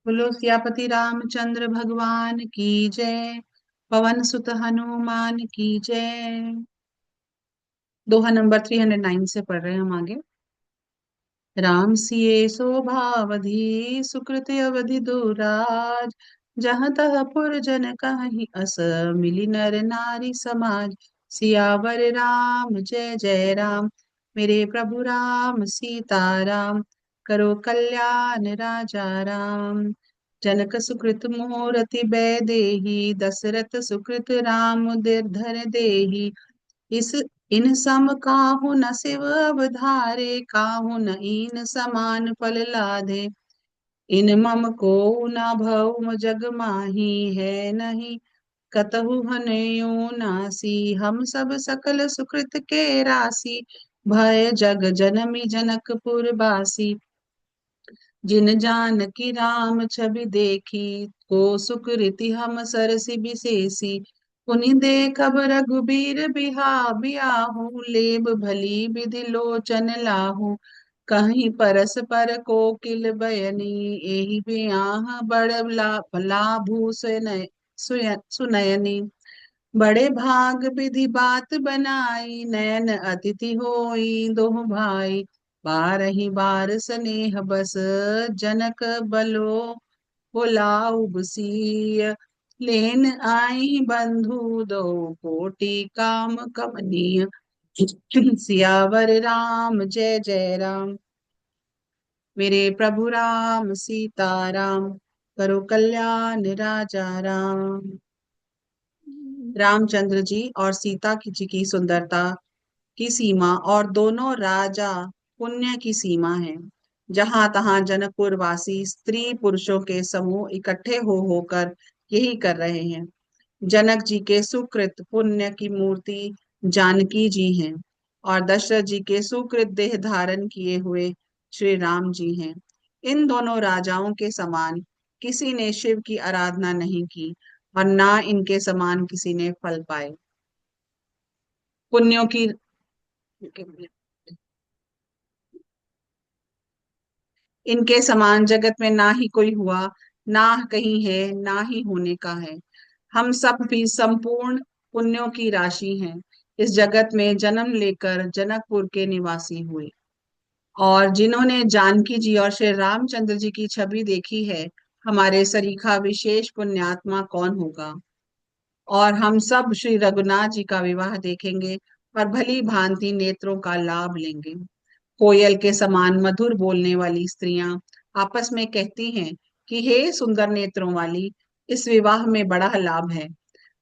बोलो सियापति रामचंद्र भगवान की जय। पवन सुत हनुमान की जय। दोहा नंबर 309 से पढ़ रहे हैं हम आगे। राम सिए सोभावधि सुकृत अवधि दुराज। जहाँ तह पुर जन कहीं अस मिली नर नारी समाज। सियावर राम जय जय राम। मेरे प्रभु राम सीता राम। करो कल्याण राजा राम। जनक सुकृत मोरति बैदेही दशरथ सुकृत राम धर देही। इस इन सम काहू न शिव अवधारे काहू न इन समान फल लाधे। इन मम को न भव जग माही है नहीं कतहु हनयो नासी। हम सब सकल सुकृत के राशि भय जग जनमी जनकपुर बासी। जिन जानकी राम छवि देखी को सुकृति हम सरसि विशेषी। पुनि देखब रघुबीर बियाहू लेब भली विधि लोचन लाहू। कहीं परस पर कोकिल बयनी एहि बियाह बड़ लाभू सुनयनी। बड़े भाग विधि बात बनाई नयन अतिथि होई दोह भाई। बारही बार स्नेह बस जनक बलो बुलाऊ बुसीय। लेन आई बंधु दो कोटि काम कमनीय। सियावर राम जय जय राम। मेरे प्रभु राम सीता राम। करो कल्याण राजा राम। रामचंद्र जी और सीता जी की सुंदरता की सीमा और दोनों राजा पुण्य की सीमा है। जहां तहां जनकपुर वासी स्त्री पुरुषों के समूह इकट्ठे हो होकर यही कर रहे हैं। जनक जी के सुकृत पुण्य की मूर्ति जानकी जी हैं और दशरथ जी के सुकृत देह धारण किए हुए श्री राम जी हैं। इन दोनों राजाओं के समान किसी ने शिव की आराधना नहीं की और ना इनके समान किसी ने फल पाए। पुण्यों की इनके समान जगत में ना ही कोई हुआ, ना कहीं है, ना ही होने का है। हम सब भी संपूर्ण पुण्यों की राशि हैं। इस जगत में जन्म लेकर जनकपुर के निवासी हुए और जिन्होंने जानकी जी और श्री रामचंद्र जी की छवि देखी है, हमारे सरीखा विशेष पुण्यात्मा कौन होगा। और हम सब श्री रघुनाथ जी का विवाह देखेंगे और भली भांति नेत्रों का लाभ लेंगे। कोयल के समान मधुर बोलने वाली स्त्रियां आपस में कहती हैं कि हे सुंदर नेत्रों वाली, इस विवाह में बड़ा लाभ है।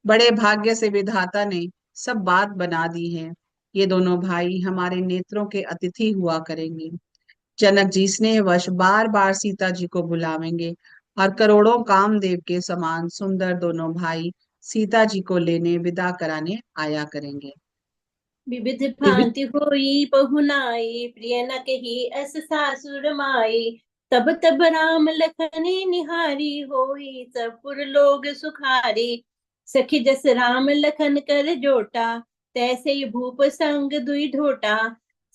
बड़े भाग्य से विधाता ने सब बात बना दी है। ये दोनों भाई हमारे नेत्रों के अतिथि हुआ करेंगे। जनक जी स्नेहवश बार बार सीता जी को बुलावेंगे और करोड़ों कामदेव के समान सुंदर दोनों भाई सीता जी को लेने विदा कराने आया करेंगे। विविध भांति होई बहुनाई प्रिय न कही अस सासुर माई। तब तब राम लखनी निहारी होई सब पुर लोग सुखारी। सखी जस राम लखन कर जोटा तैसे ही भूप संग दुई ढोटा।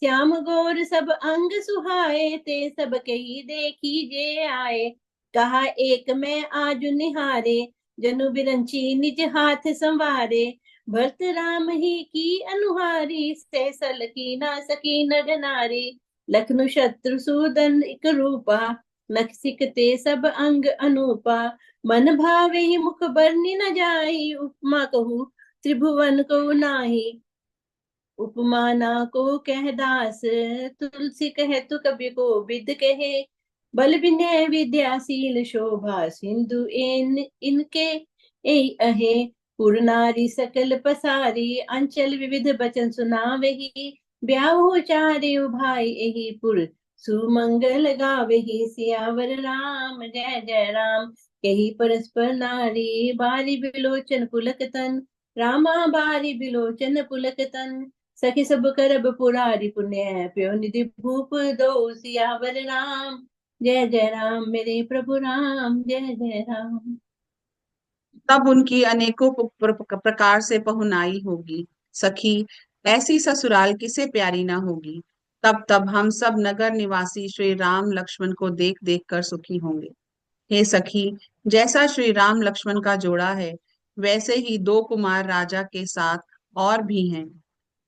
श्याम गोर सब अंग सुहाए ते सब कही देखी जे आए। कहा एक मैं आज निहारे जनु बिरंची निज हाथ संवारे। भरत राम ही की अनुहारी सहसल की ना सकी नर नारी। लखनु शत्रु सूदन इक रूपा नख सिकते सब अंग अनूपा। मन भावे ही मुख बरनी न जाई उपमा कहूँ त्रिभुवन को नाही। उपमा ना को कह दास तुलसी कहे तो कवि को विद कहे। बल विनय विद्याशील शोभा सिंधु इनके ए अहे। पुर नारी सकल पसारी अंचल विविध बचन सुनावही। ब्याहु चारे भाई एही पुर सुमंगल गावही। सियावर राम जय जय राम। कही परस्पर नारी बारी बिलोचन पुलक तन। रामा बारी बिलोचन पुलक तन। सखी सब करब पुरारी पुण्य प्यो निधि भूप दो। सियावर राम जय जय राम। मेरे प्रभु राम जय जय राम। तब उनकी अनेकों प्रकार से पहुनाई होगी। सखी ऐसी ससुराल किसे प्यारी ना होगी। तब तब हम सब नगर निवासी श्री राम लक्ष्मण को देख देख कर सुखी होंगे। हे सखी, जैसा श्री राम लक्ष्मण का जोड़ा है, वैसे ही दो कुमार राजा के साथ और भी हैं।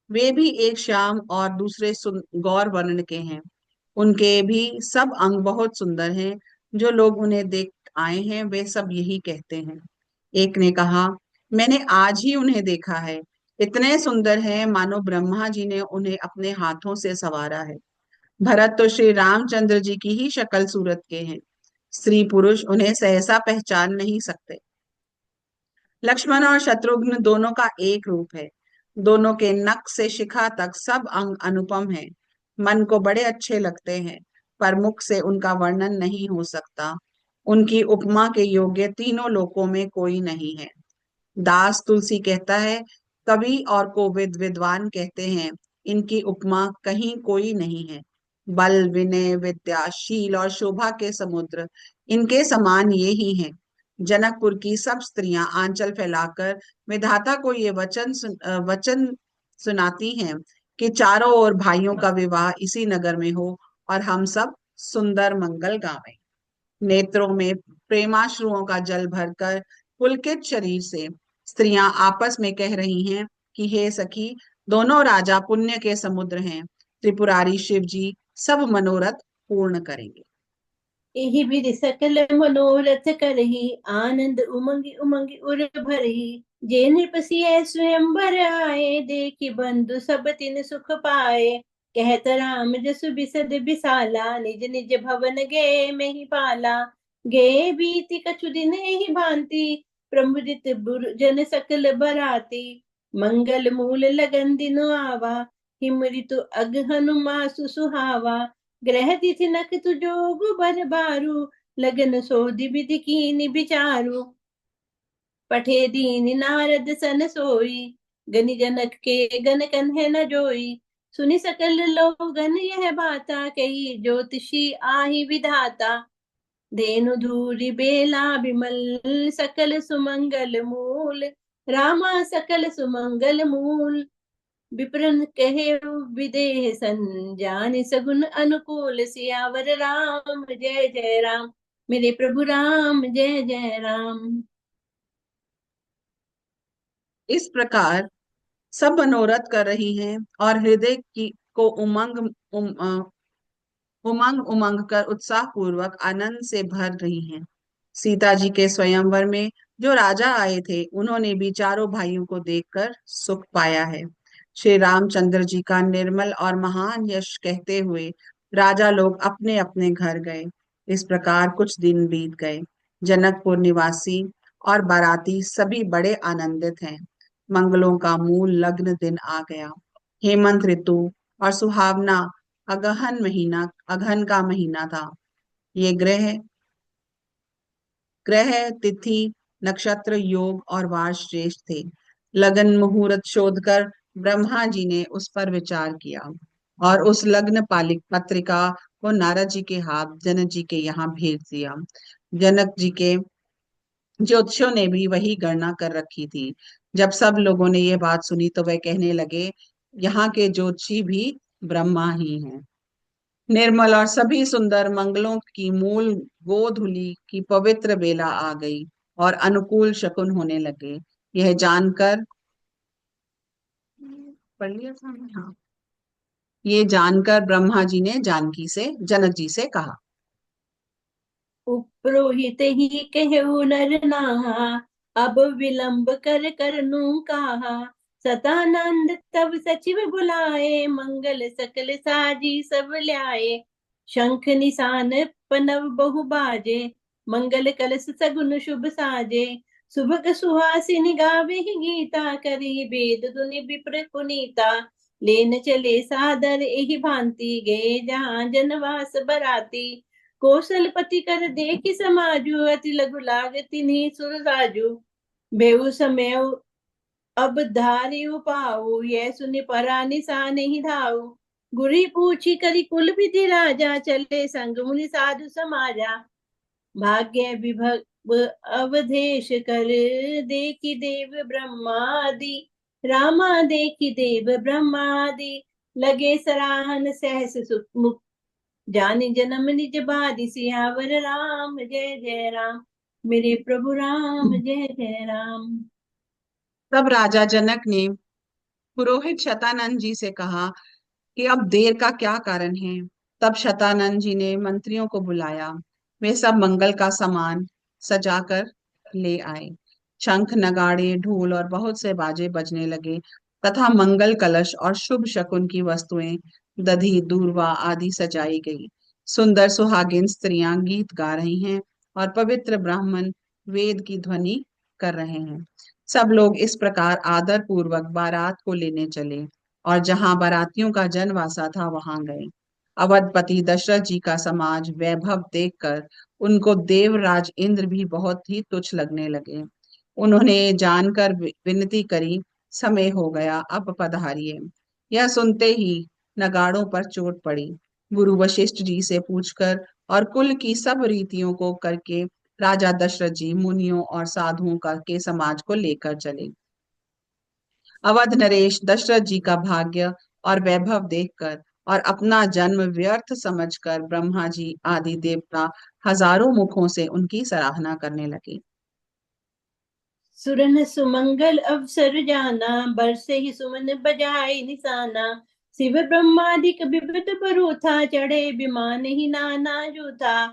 वे भी एक श्याम और दूसरे गौर वर्ण के हैं। उनके भी सब अंग बहुत सुंदर हैं। जो लोग उन्हें देख आए हैं, वे सब यही कहते हैं। एक ने कहा, मैंने आज ही उन्हें देखा है। इतने सुंदर हैं मानो ब्रह्मा जी ने उन्हें अपने हाथों से संवारा है। भरत तो श्री रामचंद्र जी की ही शक्ल सूरत के हैं। स्त्री पुरुष उन्हें सहसा पहचान नहीं सकते। लक्ष्मण और शत्रुघ्न दोनों का एक रूप है। दोनों के नख से शिखा तक सब अंग अनुपम है। मन को बड़े अच्छे लगते हैं, पर मुख से उनका वर्णन नहीं हो सकता। उनकी उपमा के योग्य तीनों लोकों में कोई नहीं है। दास तुलसी कहता है, कवि और कोविद विद्वान कहते हैं, इनकी उपमा कहीं कोई नहीं है। बल, विनय, विद्या, शील और शोभा के समुद्र इनके समान ये ही हैं। जनकपुर की सब स्त्रियां आंचल फैलाकर विधाता को ये वचन सुनाती हैं कि चारों ओर भाइयों का विवाह इसी नगर में हो और हम सब सुंदर मंगल गावें। नेत्रों में प्रेमाश्रुओं का जल भरकर पुलकित शरीर से स्त्रियां आपस में कह रही हैं कि हे सखी, दोनों राजा पुण्य के समुद्र हैं। त्रिपुरारी शिव जी सब मनोरथ पूर्ण करेंगे। एहि विधि सकल मनोरथ करही, आनंद उमंग उमंग उर भरही। जे नृपसिय स्वयंवर आए, देखि बंधु सब तिन सुख पाए। कहत राम जसु बिसद बिसाला, निज निज भवन गए मेहि पाला। गए बीति कछु दिन ही भांति, प्रमुदित जन सकल बराती। मंगल मूल लगन दिनो आवा, हिम ऋतु अग हनुमासु सुहावा। ग्रह तिथि नख जोग बर बारू, लगन सोधि विधि कीनि विचारु। पठे दीन नारद सन सोई, गनि जनक के गन कन्हे न जोई। सुनि सकल लोगन यह बाता, कही ज्योतिषी आहि विधाता। धेनु धूरि बेला बिमल, सकल सुमंगल मूल। रामा सकल सुमंगल मूल। विप्रन कहे विदेह संजानि, सगुन अनुकूल सियावर राम जय जय राम। मेरे प्रभु राम जय जय राम। इस प्रकार सब मनोरथ कर रही हैं और हृदय की को उमंग उमंग कर उत्साह पूर्वक आनंद से भर रही हैं। सीता जी के स्वयंवर में जो राजा आए थे, उन्होंने भी चारों भाइयों को देखकर सुख पाया है। श्री रामचंद्र जी का निर्मल और महान यश कहते हुए राजा लोग अपने अपने घर गए। इस प्रकार कुछ दिन बीत गए। जनकपुर निवासी और बाराती सभी बड़े आनंदित हैं। मंगलों का मूल लग्न दिन आ गया। हेमंत ऋतु और सुहावना अगहन का महीना था। ये ग्रह ग्रह तिथि नक्षत्र योग और वार श्रेष्ठ थे। लगन मुहूर्त शोध कर ब्रह्मा जी ने उस पर विचार किया और उस लग्न पालिक पत्रिका को नारद जी के हाथ जनक जी के यहाँ भेज दिया। जनक जी के ज्योतिषियों ने भी वही गणना कर रखी थी। जब सब लोगों ने ये बात सुनी तो वह कहने लगे, यहाँ के ज्योतिषी भी ब्रह्मा ही हैं। निर्मल और सभी सुंदर मंगलों की मूल गोधूलि की पवित्र बेला आ गई और अनुकूल शकुन होने लगे। यह जानकर पढ़ लिया था हमने? हाँ। ये जानकर ब्रह्मा जी ने जानकी से जनक जी से कहा। उपरोहित ही कहु नर नाहा, अब विलंब कर करनू कहा। सतानंद तब सचिव बुलाए, मंगल सकल साजी सब ल्याए। शंख निशान पनव बहु बाजे, मंगल कलश सगुन शुभ साजे। सुभग सुहासिनी गावे गीता, करी वेद धुनि विप्र पुनीता। लेन चले सादर एहि भांति, गए जहाँ जनवास बराती। कौशलपति कर देखि समाजु, अति लघु लाग तिन्हि सुर राजु। बेउ समय अब धारियु पाऊ, यह सुनि परा निशान ही धाऊ। गुरी पूछी करी कुल विधि राजा, चले संग मुनि साधु समाजा। भाग्य विभव अवधेश कर, देखि देव ब्रह्मादि। रामा देखि देव ब्रह्मादि, लगे सराहन सहस सुख जाने जन्म निज बारि सियावर राम जय जय राम। मेरे प्रभु राम जय जय राम। तब राजा जनक ने पुरोहित शतानंद जी से कहा कि अब देर का क्या कारण है। तब शतानंद जी ने मंत्रियों को बुलाया। वे सब मंगल का सामान सजाकर ले आए। शंख नगाड़े ढोल और बहुत से बाजे बजने लगे तथा मंगल कलश और शुभ शकुन की वस्तुएं दधी दूर्वा आदि सजाई गई। सुंदर सुहागिन स्त्रियां गीत गा रही हैं और पवित्र ब्राह्मण वेद की ध्वनि कर रहे हैं। सब लोग इस प्रकार आदर पूर्वक बारात को लेने चले और जहां बारातियों का जनवासा था वहां गए। अवधपति दशरथ जी का समाज वैभव देखकर उनको देवराज इंद्र भी बहुत ही तुच्छ लगने लगे। उन्होंने जानकर विनती करी, समय हो गया, अब पधारिए। यह सुनते ही नगाड़ों पर चोट पड़ी। गुरु वशिष्ठ जी से पूछकर और कुल की सब रीतियों को करके राजा दशरथ जी मुनियों और साधुओं का के समाज को लेकर चले। अवध नरेश दशरथ जी का भाग्य और वैभव देखकर और अपना जन्म व्यर्थ समझकर ब्रह्मा जी आदि देवता हजारों मुखों से उनकी सराहना करने लगे। सुरन सुमंगल अवसर जाना, बरसे ही सुमन बजाए निशाना। शिव ब्रह्मादिक विविध बरूथा, चढ़े विमान ही नाना जूथा।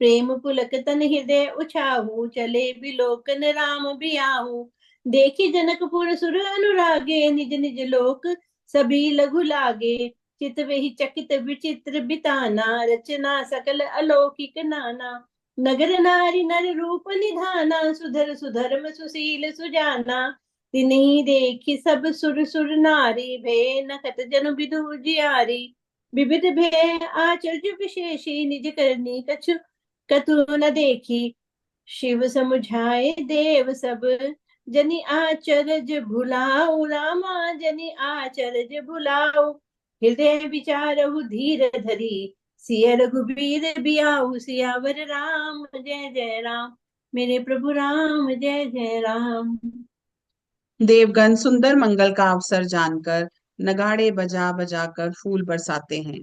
प्रेम पुलक तन हृदय उछाहू, चले बिलोकन राम बियाहू। देखी जनकपुर सुर अनुरागे, निज निज लोक सभी लघु लागे। चित वही चकित विचित्र बिताना, रचना सकल अलौकिक नाना। नगर नारी नर रूप निधाना, सुधर सुधर्म सुशील सुजाना। तिन्ही देखी सब सुर सुर नारी, भय नखत जन विदु जियारी। विविध भय आचर्य विशेषी, निज करनी कछु कतु न देखी। शिव समुझाए देव सब, जनि आचरज भुलाऊ रामा, जनि आचरज भुलाऊ। हृदय विचारहु धीर धरी, सिय रघुबीर बियाहु सियावर राम जय जय राम। मेरे प्रभु राम जय जय राम। देवगण सुंदर मंगल का अवसर जानकर नगाड़े बजा बजा कर फूल बरसाते हैं।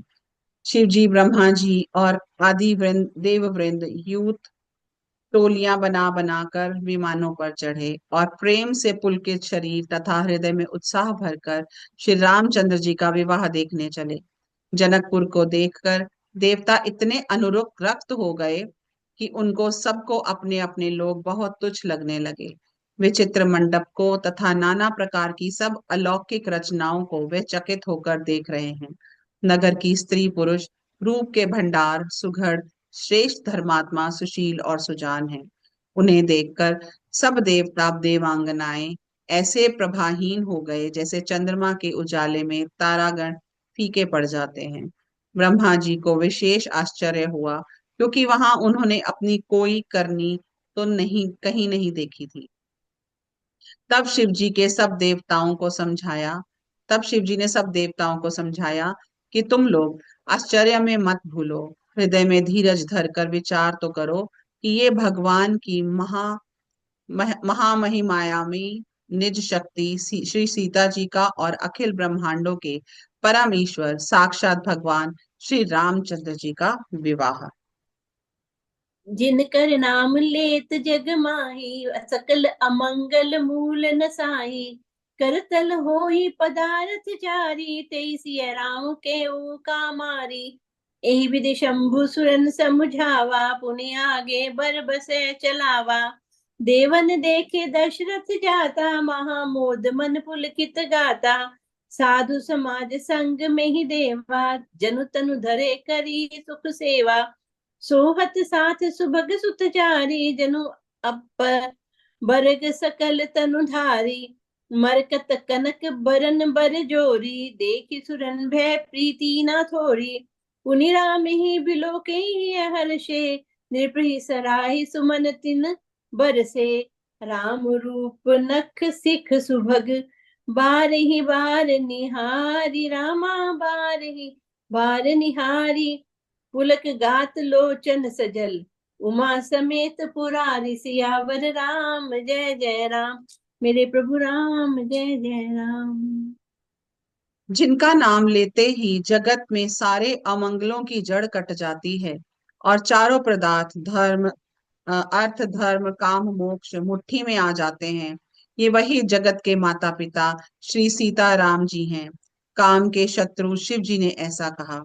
शिव जी ब्रह्मा जी और आदि वृंद देव वृंद यूथ टोलियां बना बनाकर विमानों पर चढ़े और प्रेम से पुलकित शरीर तथा हृदय में उत्साह भरकर श्री रामचंद्र जी का विवाह देखने चले। जनकपुर को देखकर देवता इतने अनुरक्त हो गए कि उनको सबको अपने अपने लोग बहुत तुच्छ लगने लगे। विचित्र मंडप को तथा नाना प्रकार की सब अलौकिक रचनाओं को वे चकित होकर देख रहे हैं। नगर की स्त्री पुरुष रूप के भंडार सुघड़ श्रेष्ठ धर्मात्मा सुशील और सुजान हैं। उन्हें देखकर सब देवता देवांगनाएं ऐसे प्रभाहीन हो गए जैसे चंद्रमा के उजाले में तारागण फीके पड़ जाते हैं। ब्रह्मा जी को विशेष आश्चर्य हुआ क्योंकि वहां उन्होंने अपनी कोई करनी तो नहीं कहीं नहीं देखी थी। तब शिव जी के सब देवताओं को समझाया तब शिव जी ने सब देवताओं को समझाया कि तुम लोग आश्चर्य में मत भूलो, हृदय में धीरज धरकर विचार तो करो कि ये भगवान की महामहिमायामी निज शक्ति श्री सीता जी का और अखिल ब्रह्मांडों के परम ईश्वर साक्षात भगवान श्री रामचंद्र जी का विवाह। जिनकर नाम लेत जग माही, सकल अमंगल मूल नसाही। करतल होई पदारथ चारी, तेई सिय राम के ओ कामारी। एहि विधि शंभु सुरन समुझावा, पुनि आगे बर बसे चलावा। देवन देखे दशरथ जाता, महामोद मन पुलकित गाता। साधु समाज संग में ही देवा, जनु तनु धरे करी सुख सेवा। सोहत साथ सुभग सुत चारी, जनु अप बरग सकल तनु धारी। मरकत कनक बरन बर जोरी, देखी सुरन भय प्रीति न थोरी। पुनि राम ही बिलो के ही हर्षे, नृपहि सराहि सुमन तिन बरसे। राम रूप नख सिख सुभग, बारहि बार निहारी रामा, बारहि बार निहारी। पुलक गात लोचन सजल, उमा समेत पुरारी सियावर राम जय जय राम। मेरे प्रभु राम जय जय राम। जिनका नाम लेते ही जगत में सारे अमंगलों की जड़ कट जाती है और चारों पदार्थ धर्म, अर्थ, धर्म, काम, मोक्ष मुट्ठी में आ जाते हैं। ये वही जगत के माता पिता श्री सीताराम जी हैं। काम के शत्रु शिव जी ने ऐसा कहा।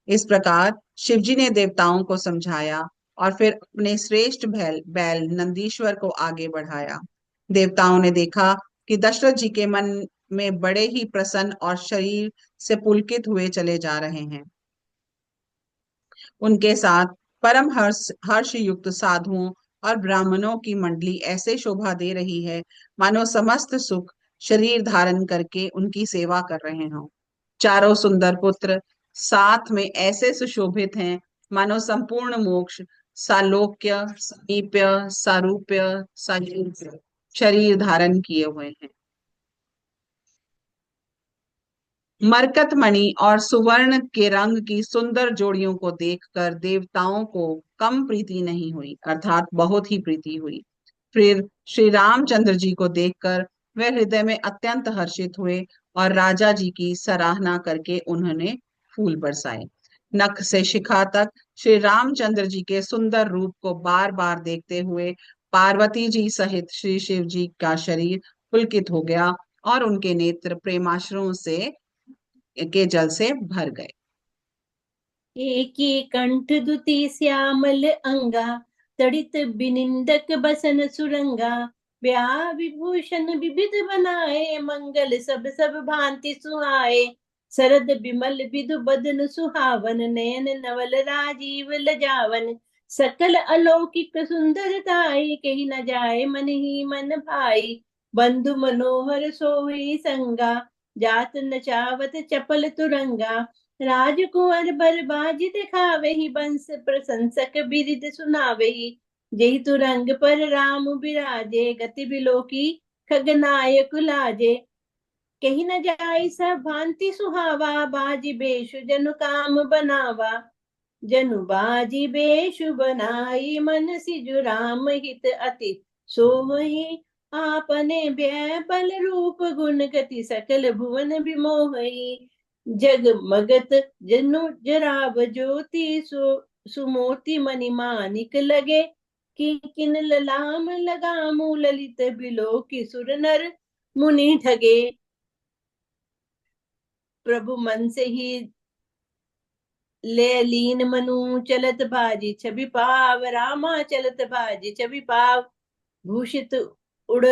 इस प्रकार शिवजी ने देवताओं को समझाया और फिर अपने श्रेष्ठ बैल बैल नंदीश्वर को आगे बढ़ाया। देवताओं ने देखा कि दशरथ जी के मन में बड़े ही प्रसन्न और शरीर से पुलकित हुए चले जा रहे हैं। उनके साथ परम हर्ष युक्त साधुओं और ब्राह्मणों की मंडली ऐसे शोभा दे रही है, मानो समस्त सुख शरीर धारण करके उनकी सेवा कर रहे हों। चारों सुंदर पुत्र साथ में ऐसे सुशोभित हैं, मानो संपूर्ण मोक्ष, सालोक्य, समीप्य, सारूप्य, सायुज्य शरीर धारण किए हुए हैं। मरकत मणि और सुवर्ण के रंग की सुंदर जोड़ियों को देखकर देवताओं को कम प्रीति नहीं हुई, अर्थात बहुत ही प्रीति हुई। फिर श्री रामचंद्र जी को देखकर वे हृदय में अत्यंत हर्षित हुए और राजा जी की सराहना करके उन्होंने फूल बरसाए। नख से शिखा तक श्री रामचंद्र जी के सुंदर रूप को बार बार देखते हुए पार्वती जी सहित श्री शिव जी का शरीर पुलकित हो गया और उनके नेत्र प्रेमाश्रुओं से के जल से भर गए। एकी कंठ दुति श्यामल अंगा, तड़ित बिनिंदक बसन सुरंगा। ब्याह विभूषण विविध बनाए, मंगल सब सब भांति सुहाए। शरद बिमल विधु बदन सुहावन, नयन नवल राजीव लजावन। सकल अलौकिक सुंदरताई, कही न जाए मन ही मन भाई। बंधु मनोहर सोई संगा, जात नचावत चपल तुरंगा। राजकुंवर बरबाज दिखावे ही, बंस प्रशंसक बिरिद सुनावे ही। जेहि तुरंग पर राम बिराजे, गति बिलो की खगनायक लाजे। कही न जाय सब भांति सुहावा, बाजी बेशु जनु काम बनावा। जनु बाजी बेशु बनाई, मन सिजु राम हित अति सोहि। आपने व्यय बल रूप गुण गति, सकल भुवन बिमोहि। जगमगत जनु जराव ज्योति, सुमोति मणि मानिक लगे। किन ललाम लगामु, ललित बिलो की सुर नर मुनि ठगे। प्रभु मन से ही ले लीन मनु, चलत बाजी छवि पाव। रामा चलत बाजी छवि पाव, भूषित उड़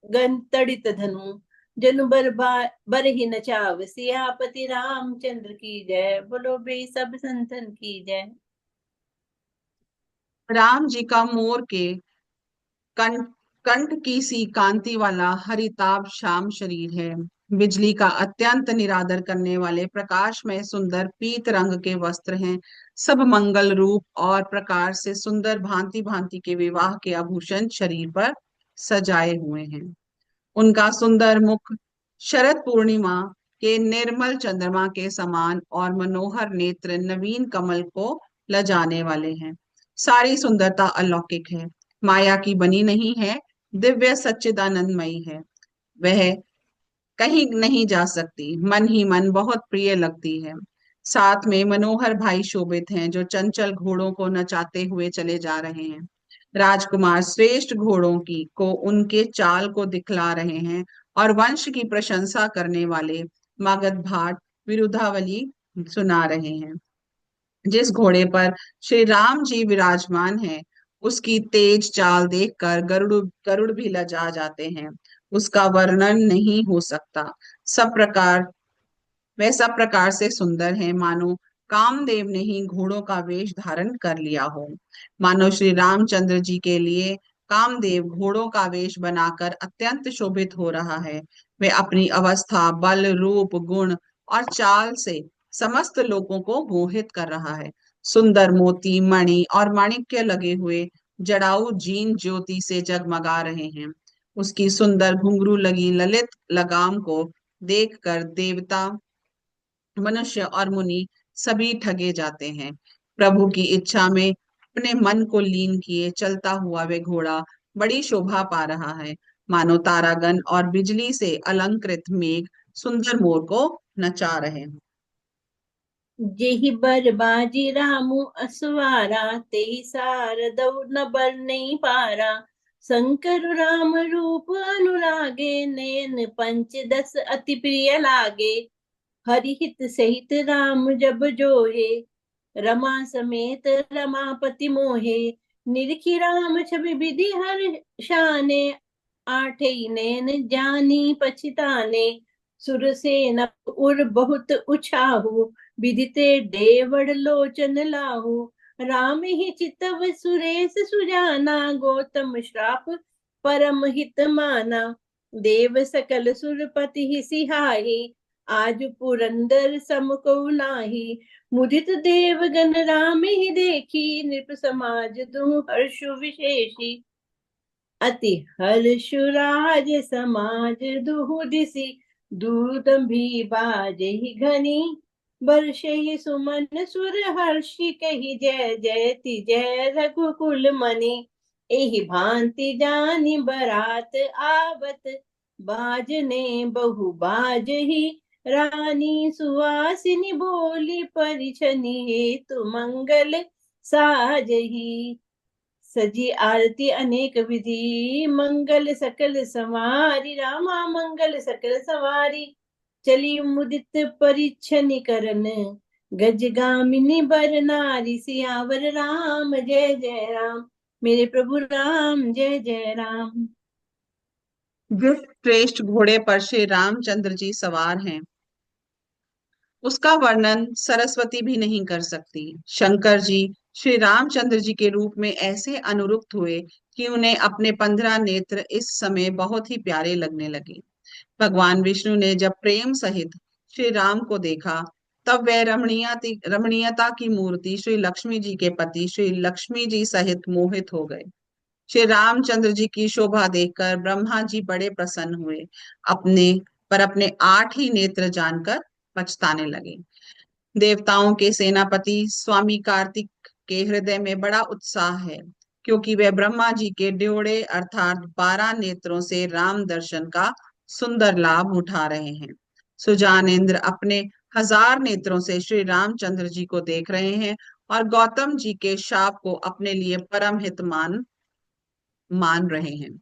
गन तड़ित धनु। जनु बर ही नचाव, सियापति रामचंद्र की जय। बोलो बे सब संतन की जय। राम जी का मोर के कंठ कंठ की सी कांति वाला हरिताभ श्याम शरीर है। बिजली का अत्यंत निरादर करने वाले प्रकाश में सुंदर पीत रंग के वस्त्र हैं। सब मंगल रूप और प्रकार से सुंदर भांति भांति के विवाह के आभूषण शरीर पर सजाए हुए हैं। उनका सुंदर मुख शरद पूर्णिमा के निर्मल चंद्रमा के समान और मनोहर नेत्र नवीन कमल को लजाने वाले हैं। सारी सुंदरता अलौकिक है, माया की बनी नहीं है, दिव्य सच्चिदानंदमयी है। वह कहीं नहीं जा सकती, मन ही मन बहुत प्रिय लगती है। साथ में मनोहर भाई शोभित हैं, जो चंचल घोड़ों को नचाते हुए चले जा रहे हैं। राजकुमार श्रेष्ठ घोड़ों की को उनके चाल को दिखला रहे हैं और वंश की प्रशंसा करने वाले मगध भाट विरुद्धावली सुना रहे हैं। जिस घोड़े पर श्री राम जी विराजमान हैं, उसकी तेज चाल देखकर गरुड़ गरुड़ भी लजा जाते हैं। उसका वर्णन नहीं हो सकता। सब प्रकार वह सब प्रकार से सुंदर है, मानो कामदेव ने ही घोड़ों का वेश धारण कर लिया हो। मानो श्री रामचंद्र जी के लिए कामदेव घोड़ों का वेश बनाकर अत्यंत शोभित हो रहा है। वह अपनी अवस्था, बल, रूप, गुण और चाल से समस्त लोगों को मोहित कर रहा है। सुंदर मोती, मणि और माणिक्य लगे हुए जड़ाऊ जीन ज्योति से जगमगा रहे हैं। उसकी सुंदर घुंघरू लगी ललित लगाम को देखकर देवता, मनुष्य और मुनि सभी ठगे जाते हैं। प्रभु की इच्छा में अपने मन को लीन किए चलता हुआ वे घोड़ा बड़ी शोभा पा रहा है, मानो तारागण और बिजली से अलंकृत मेघ सुंदर मोर को नचा रहे हैं। जेहि बर बाजी रामु असवारा, तेहि सारदौ न बर नहीं पारा। शंकर राम रूप अनुरागे, नयन पंच दस अति प्रिय लागे। हरि हित सहित राम जब जोहे, रमा समेत रमापति मोहे। निरखी राम छवि विधि हर शाने, आठे नैन जानी पछिताने। सुरसेन उर बहुत उछाहु, विदिते देवड़ लोचन लाहू। राम ही चितव सुरेश सुजाना, गौतम श्राप परम हित माना। देव सकल सुरपति ही सिहाही, आज पुरंदर सम को नाही। मुदित देवगण राम ही देखी, नृप समाज दुह हर्षु विशेषी। अति हर्षुराज समाज दुहु दिसि, दूदंभी बाजहि घनी। बरषहि सुमन सुर हर्षि, कहि जय जयति जय रघुकुल मनि। एहि भांति जानि बरात आवत, बाजने बहु बाजहि। रानी सुवासिनी बोली, परिछनि हेतु मंगल साजहि। सजी आरती अनेक विधि, मंगल सकल संवारी। रामा मंगल सकल संवारी, चली मुदित परिछनि करन। गज गामिनी बर नारी, सियावर राम जय जय राम। मेरे प्रभु राम जय जय राम। जिस श्रेष्ठ घोड़े पर श्री रामचंद्र जी सवार हैं, उसका वर्णन सरस्वती भी नहीं कर सकती। शंकर जी श्री रामचंद्र जी के रूप में ऐसे अनुरुक्त हुए कि उन्हें अपने 15 नेत्र इस समय बहुत ही प्यारे लगने लगे। भगवान विष्णु ने जब प्रेम सहित श्री राम को देखा, तब वह रमणीयता की मूर्ति श्री लक्ष्मी जी के पति श्री लक्ष्मी जी सहित मोहित हो गए। श्री रामचंद्र जी की शोभा देखकर ब्रह्मा जी बड़े प्रसन्न हुए, अपने अपने 8 ही नेत्र जानकर पछताने लगे। देवताओं के सेनापति स्वामी कार्तिक के हृदय में बड़ा उत्साह है, क्योंकि वे ब्रह्मा जी के ड्योढ़े अर्थात 12 नेत्रों से राम दर्शन का सुंदर लाभ उठा रहे हैं। सुजान इंद्र अपने 1000 नेत्रों से श्री रामचंद्र जी को देख रहे हैं और गौतम जी के शाप को अपने लिए परम हित मान रहे हैं।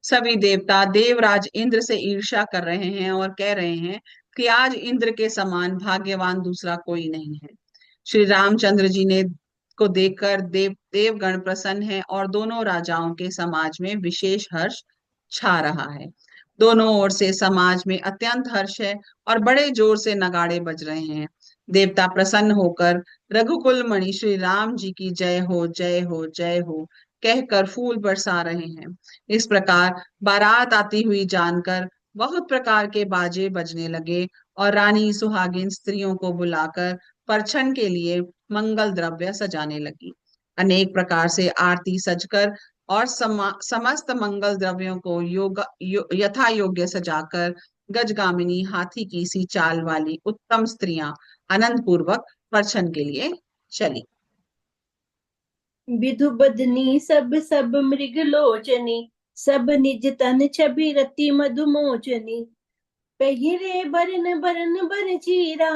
सभी देवता देवराज इंद्र से ईर्ष्या कर रहे हैं और कह रहे हैं कि आज इंद्र के समान भाग्यवान दूसरा कोई नहीं है। श्री रामचंद्र जी ने को देखकर देवगण प्रसन्न है और दोनों राजाओं के समाज में विशेष हर्ष छा रहा है। दोनों ओर से समाज में अत्यंत हर्ष है और बड़े जोर से नगाड़े बज रहे हैं। देवता प्रसन्न होकर रघुकुल मणि श्री राम जी की जय हो जय हो जय हो कहकर फूल बरसा रहे हैं। इस प्रकार बारात आती हुई जानकर बहुत प्रकार के बाजे बजने लगे और रानी सुहागिन स्त्रियों को बुलाकर परछन के लिए मंगल द्रव्य सजाने लगी। अनेक प्रकार से आरती सजकर और समस्त मंगल द्रव्यों को यथा योग्य सजाकर गजगामिनी हाथी की सी चाल वाली उत्तम स्त्रियां आनंद पूर्वक परछन के लिए चली। विधु बदनी सब सब मृग लोचनी, सब निज तन छवि रति मधुमोचनी। पहिरे बरन बरन बर चीरा,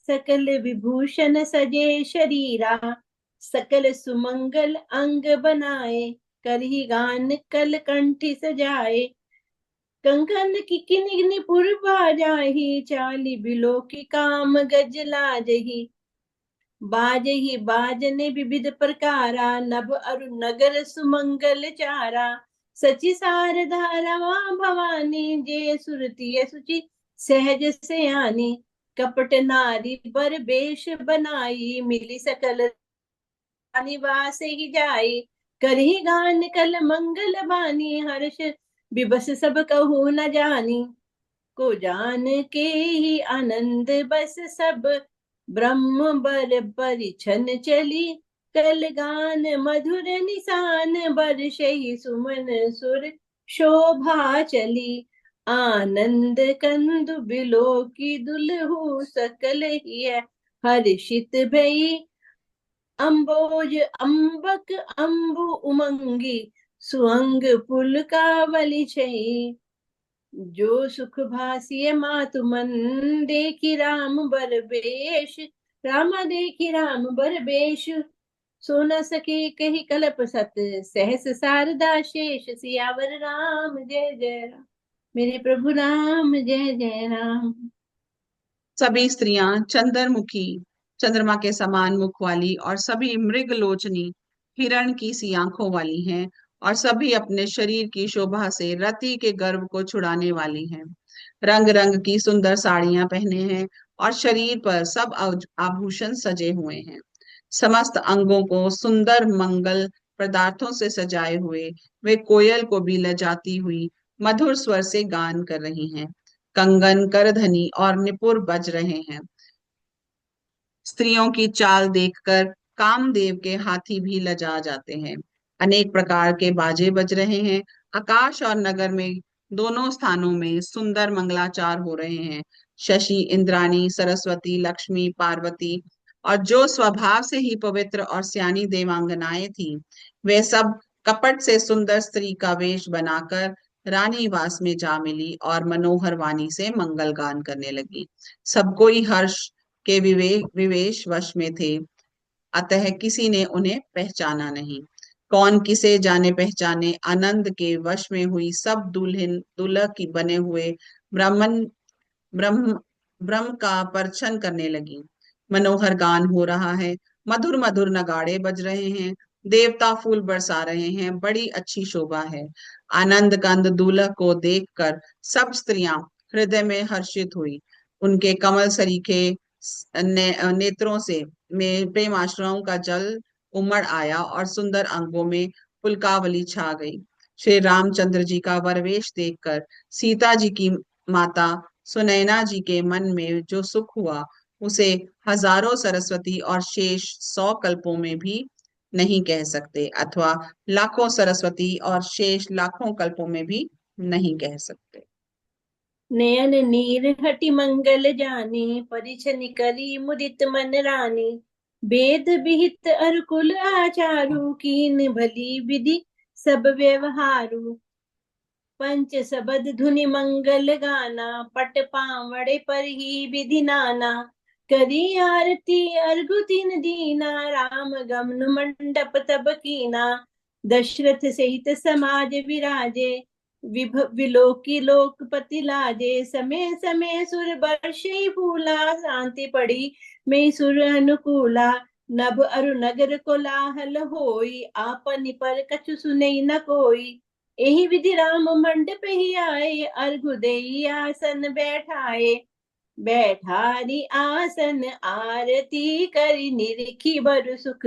सकल विभूषण सजे शरीरा। सकल सुमंगल अंग बनाए, करही गान कल कंठी सजाए। कंकन की किनिग्नि पुर बाजाही, चाली बिलो की काम गज लाजही। बाजही बाजने विविध प्रकारा, नभ अरु नगर सुमंगल चारा। सची शारदा रमा भवानी, जे सुरती सुचि सहज सयानी। कपट नारी बर बेश बनाई, मिली सकल निवास ही जाई। करही गान कल मंगल बानी, हर्ष विबस सब कहू न जानी। को जान के ही आनंद बस सब, ब्रह्म बर परिछन चली। कल गान मधुर निशान, बरषहि सुमन सुर शोभा चली। आनंद कंदु बिलो की दुलहु, सकल ही हर्षित भई। अम्बोज अम्बक अम्बु उमंगी, सुअंग पुलकावली छई। जो सुख भासिय मातु मन, देखी राम बर बेश। रामा देखी राम बर बेश, सो न सके कही कलप सत, सहस शारदा शेष। सियावर राम जय जय राम, मेरे प्रभु राम जय जय राम। सभी स्त्रियां चंद्रमुखी, चंद्रमा के समान मुख वाली और सभी मृग लोचनी, हिरण की सी आंखों वाली हैं, और सभी अपने शरीर की शोभा से रति के गर्व को छुड़ाने वाली हैं। रंग रंग की सुंदर साड़ियां पहने हैं और शरीर पर सब आभूषण सजे हुए हैं। समस्त अंगों को सुंदर मंगल पदार्थों से सजाए हुए वे कोयल को भी लजाती हुई मधुर स्वर से गान कर रही हैं। कंगन, करधनी और निपुर बज रहे हैं। स्त्रियों की चाल देखकर कामदेव के हाथी भी लजा जाते हैं। अनेक प्रकार के बाजे बज रहे हैं। आकाश और नगर में दोनों स्थानों में सुंदर मंगलाचार हो रहे हैं। शशि, इंद्राणी, सरस्वती, लक्ष्मी, पार्वती और जो स्वभाव से ही पवित्र और सियानी देवांगनाएं थीं, वे सब कपट से सुंदर स्त्री का वेश बनाकर रानी वास में जा मिली और मनोहर वाणी से मंगल गान करने लगी। सबको ही हर्ष के विवेश वश में थे, अतः किसी ने उन्हें पहचाना नहीं। कौन किसे जाने पहचाने, आनंद के वश में हुई सब दुल्हन दुल्हा की बने हुए ब्राह्मण ब्रह्म ब्रह्म का परछन करने लगी। मनोहर गान हो रहा है, मधुर मधुर नगाड़े बज रहे हैं, देवता फूल बरसा रहे हैं, बड़ी अच्छी शोभा है। आनंद कंद दूल्हा को देखकर सब स्त्रियां हृदय में हर्षित हुई। उनके कमल सरीखे नेत्रों से में प्रेम आश्रयों का जल उमड़ आया और सुंदर अंगों में पुलकावली छा गई। श्री रामचंद्र जी का वरवेश देखकर सीता जी की माता सुनैना जी के मन में जो सुख हुआ, उसे हजारों सरस्वती और शेष 100 कल्पों में भी नहीं कह सकते, अथवा लाखों सरस्वती और शेष लाखों कल्पों में भी नहीं कह सकते। नयन नीर हटि मंगल जानी, परिछन करी मुदित मन रानी। वेद विहित अर कुल आचारु, कीन भली विधि सब व्यवहारु। पंच सबद धुनि मंगल गाना, पट पावड़े पर ही विधि नाना। करी आरती अर्घु तीन दीना, राम गमन मंडप तब कीना। दशरथ सहित समाज विराजे, विलोकी लोकपति लाजे। समय समय सुर बरषि फूला, शांति पड़ी में सुर अनुकूला। नभ अरु नगर कोलाहल होई, आपनि पर कछु सुनई न कोई। एहि विधि राम मंडप ही आए, अर्घु देई आसन बैठाए। बैठारी आसन आरती करी, निरखी बर सुख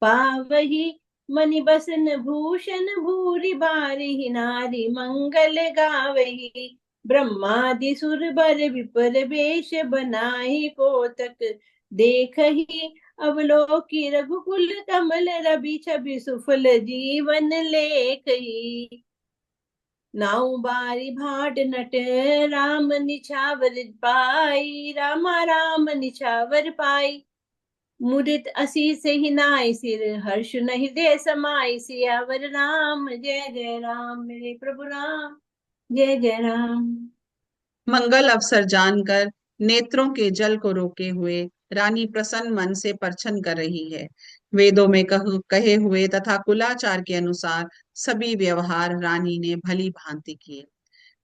पावही। मनि बसन भूषण भूरि बारी, नारी मंगल गावही। ब्रह्मादि सुर बर विपर वेश, बनाई कोतक देखही। अवलोकी रघुकुल कमल, रवि छवि सुफल जीवन लेखही। नाउ बारी भाट नट, राम निछावर पाई। रामा राम निछावर पाई। मुदित असीस ही नाई सिर, हर्ष नहीं दे समाई। सियावर राम जय जय राम, मेरे प्रभु राम जय जय राम। मंगल अवसर जानकर नेत्रों के जल को रोके हुए रानी प्रसन्न मन से परछन कर रही है। वेदों में कहे हुए तथा कुलाचार के अनुसार सभी व्यवहार रानी ने भली भांति किए।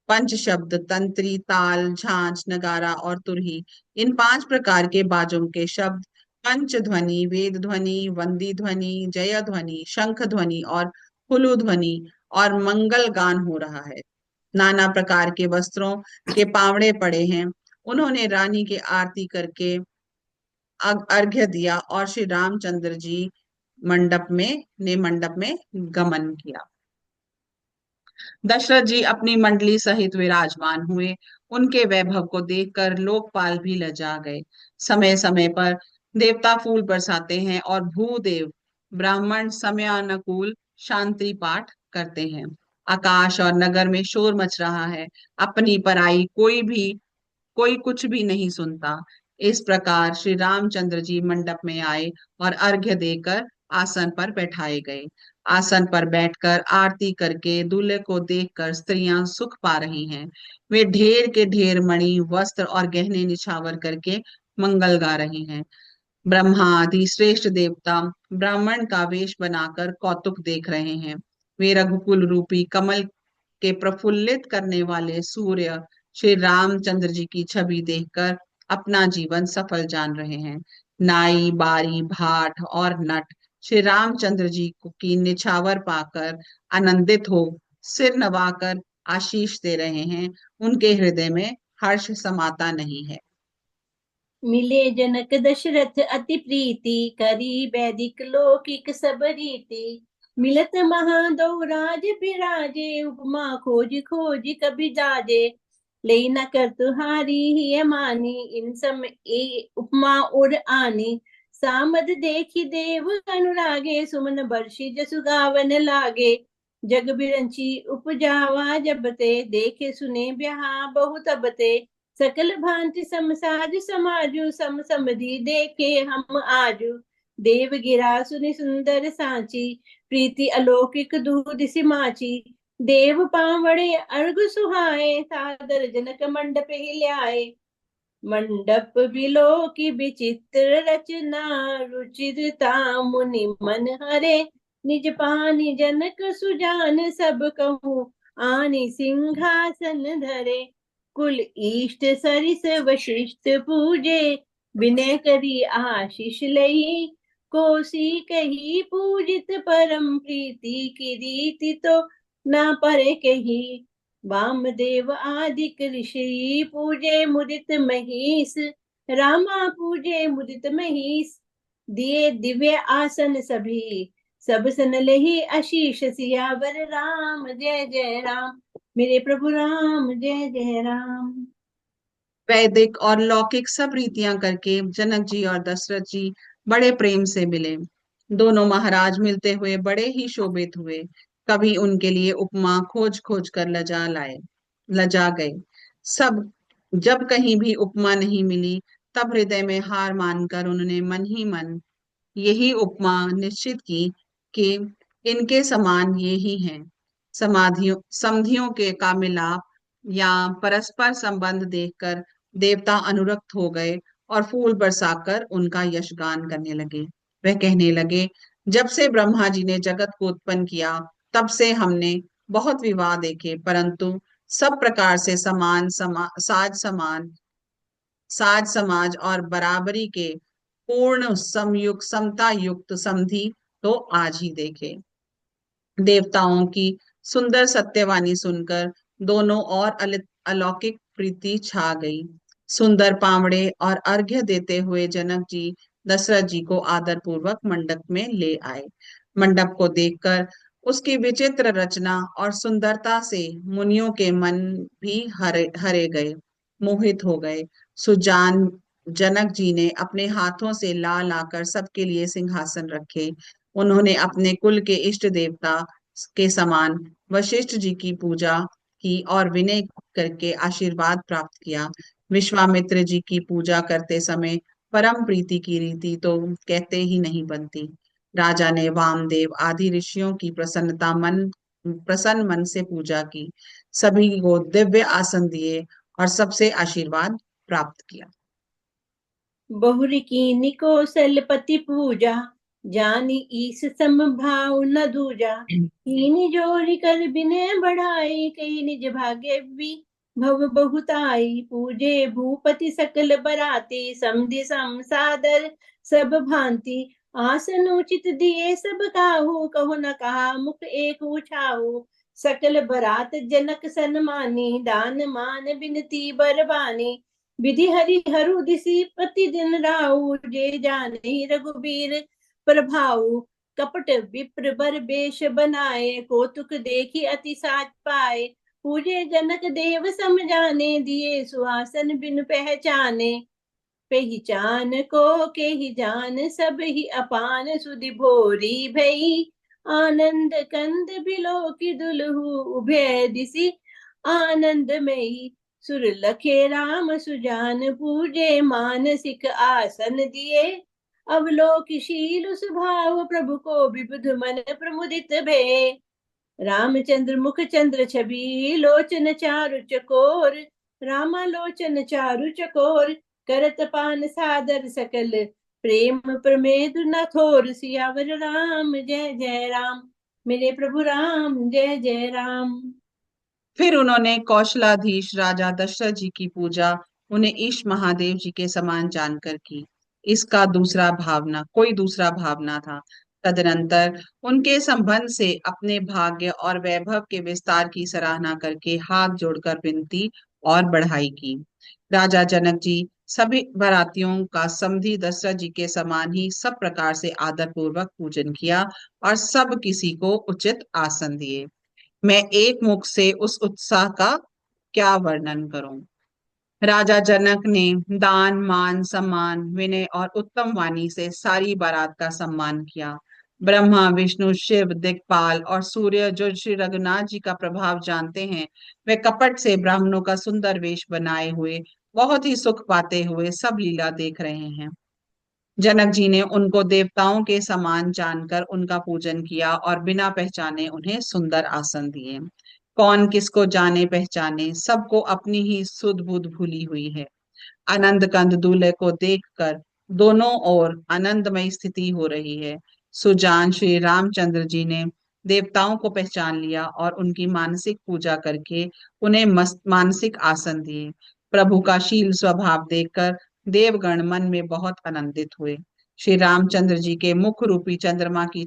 पंच शब्द, तंत्री, ताल, झांझ, नगारा और तुरही, इन 5 प्रकार के बाजों के शब्द, पंच ध्वनि, वेद ध्वनि, वंदी ध्वनि, जय ध्वनि, शंख ध्वनि और हुलु ध्वनि और मंगल गान हो रहा है। नाना प्रकार के वस्त्रों के पावड़े पड़े हैं। उन्होंने रानी की आरती करके अर्घ्य दिया और श्री रामचंद्र जी मंडप में गमन किया। दशरथ जी अपनी मंडली सहित विराजमान हुए। उनके वैभव को देखकर लोकपाल भी लजा गए। समय समय पर देवता फूल बरसाते हैं और भूदेव ब्राह्मण समयानुकूल शांति पाठ करते हैं। आकाश और नगर में शोर मच रहा है। अपनी पराई कोई कुछ भी नहीं सुनता। इस प्रकार श्री रामचंद्र जी मंडप में आए और अर्घ्य देकर आसन पर बैठाए गए। आसन पर बैठकर आरती करके दूल्हे को देखकर स्त्रियां सुख पा रही हैं। वे ढेर के ढेर मणि वस्त्र और गहने निछावर करके मंगल गा रही हैं। ब्रह्मा आदि श्रेष्ठ देवता ब्राह्मण का वेश बनाकर कौतुक देख रहे हैं। वे रघुकुल रूपी कमल के प्रफुल्लित करने वाले सूर्य श्री रामचंद्र जी की छवि देखकर अपना जीवन सफल जान रहे हैं। नाई बारी भाट और नट श्री रामचंद्र जी की निछावर पाकर आनंदित हो सिर नवाकर आशीष दे रहे हैं। उनके हृदय में हर्ष समाता नहीं है। मिले जनक दशरथ अति प्रीति, करी वैदिक लौकिक सब रीति। मिलत महादौ राज बिराजे, उपमा खोज खोज कभी जाजे। ले न कर तुहारी ही मानी, इन सम उपमा उर आनी। सामद देखी देव अनुरागे, सुमन बरसी जसु गावन लागे। जग बिरंची उपजावा जबते, देखे सुने ब्याहा बहुत बते। सकल भांति समसाज समाजु, सम समधि देखे हम आजु। देव गिरा सुनि सुंदर सांची, प्रीति अलौकिक दूध सिमाची। देव पावड़े अर्घ सुहाए, सादर जनक मंडप ही ल्याए। मंडप बिलो की विचित्र रचना, रुचिरता मुनि मन हरे। निज पानी जनक सुजान, सब कहूँ आनी सिंहासन धरे। कुल इष्ट सरिस वशिष्ठ पूजे, विनय करी आशीष लई। कोसी कही पूजित परम प्रीति की रीति, तो ना परे कही। वामदेव आदि ऋषि पूजे मुदित महीस, रामा पूजे मुदित महीस। दिए दिव्य आसन सभी, सब सन लही आशीष। सियावर राम जय जय राम, मेरे प्रभु राम जय जय राम। वैदिक और लौकिक सब रीतियां करके जनक जी और दशरथ जी बड़े प्रेम से मिले। दोनों महाराज मिलते हुए बड़े ही शोभित हुए। कभी उनके लिए उपमा खोज खोज कर लजा गए। सब जब कहीं भी उपमा नहीं मिली, तब हृदय में हार मानकर उन्होंने मन ही मन यही उपमा निश्चित की कि इनके समान ये ही हैं। समाधियों समधियों के का मिलाप या परस्पर संबंध देखकर देवता अनुरक्त हो गए और फूल बरसाकर उनका यशगान करने लगे। वह कहने लगे, जब से ब्रह्मा जी ने जगत को उत्पन्न किया, तब से हमने बहुत विवाह देखे, परंतु सब प्रकार से साज समाज और बराबरी के पूर्ण समयुक्त समता युक्त समधि तो आज ही देखे। देवताओं की सुंदर सत्यवाणी सुनकर दोनों और अलौकिक प्रीति छा गई। सुंदर पावड़े और अर्घ्य देते हुए जनक जी दशरथ जी को आदर पूर्वक मंडप में ले आए। मंडप को देखकर उसकी विचित्र रचना और सुंदरता से मुनियों के मन भी हरे हरे गए, मोहित हो गए। सुजान जनक जी ने अपने हाथों से ला लाकर सबके लिए सिंहासन रखे। उन्होंने अपने कुल के इष्ट देवता के समान वशिष्ठ जी की पूजा की और विनय करके आशीर्वाद प्राप्त किया। विश्वामित्र जी की पूजा करते समय परम प्रीति की रीति तो कहते ही नहीं बनती। राजा ने वामदेव आदि ऋषियों की प्रसन्न मन से पूजा की, सभी को दिव्य आसन दिए और सबसे आशीर्वाद प्राप्त किया। बहुरी कीनी कौशलपति पूजा, जानी ईस सम भाव न दूजा। कीनी जोरी कर बिने बढ़ाई, कई निज भाग्य भी भव बहुताई। पूजे भूपति सकल बराती, समधि सम सादर सब भांति। आसन उचित दिए सब काहू, कहो न कहा मुख एक उछाहू। सकल बरात जनक सन्मानी, दान मान बिनती बरबानी। विधि हरि हरु दिसी प्रति दिन राउ, जे जाने रघुबीर प्रभाऊ। कपट विप्र बर बेश बनाए, कौतुक देखी अति साच पाए। पूजे जनक देव सम जाने, दिए सुहासन बिन पहचाने। पहचान को के ही जान सब ही अपान, सुधि भोरी भई। आनंद कंद बिलो की दुलहु, उभय दिसी आनंदमयी। सुर लखे राम सुजान पूजे, मानसिक आसन दिए। अवलोकशील स्वभाव प्रभु को विबुध मन प्रमुदित भय। रामचंद्र मुख चंद्र छवि लोचन चारु चकोर। रामालोचन चारु चकोर करत पान सादर सकल। प्रेम प्रमेद न थोर सियावर राम जय जय राम। मेरे प्रभु राम जय जय राम। फिर उन्होंने कौशलाधीश राजा दशरथ जी की पूजा उन्हें ईश महादेव जी के समान जानकर की। इसका दूसरा भावना कोई दूसरा भावना था। तदनंतर उनके संबंध से अपने भाग्य और वैभव के विस्तार की सराहना करके हाथ जोड़कर विनती और बढ़ाई की। राजा जनक जी सभी बारातियों का समधी दशरथ जी के समान ही सब प्रकार से आदर पूर्वक पूजन किया और सब किसी को उचित आसन दिए। मैं एक मुख से उस उत्साह का क्या वर्णन करूं। राजा जनक ने दान मान सम्मान विनय और उत्तम वाणी से सारी बारात का सम्मान किया। ब्रह्मा विष्णु शिव दिक्पाल और सूर्य जो श्री रघुनाथ जी का प्रभाव जानते हैं, वे कपट से ब्राह्मणों का सुंदर वेश बनाए हुए बहुत ही सुख पाते हुए सब लीला देख रहे हैं। जनक जी ने उनको देवताओं के समान जानकर उनका पूजन किया और बिना पहचाने उन्हें सुंदर आसन दिए। कौन किसको जाने पहचाने, सबको अपनी ही सुध बुध भूली हुई है। आनंद कंद दूल्हे को देखकर दोनों ओर आनंदमय स्थिति हो रही है। सुजान श्री रामचंद्र जी ने देवताओं को पहचान लिया और उनकी मानसिक पूजा करके उन्हें मानसिक आसन दिए। प्रभु का शील स्वभाव देखकर देवगण मन में बहुत आनंदित हुए। श्री रामचंद्र जी के मुख रूपी चंद्रमा की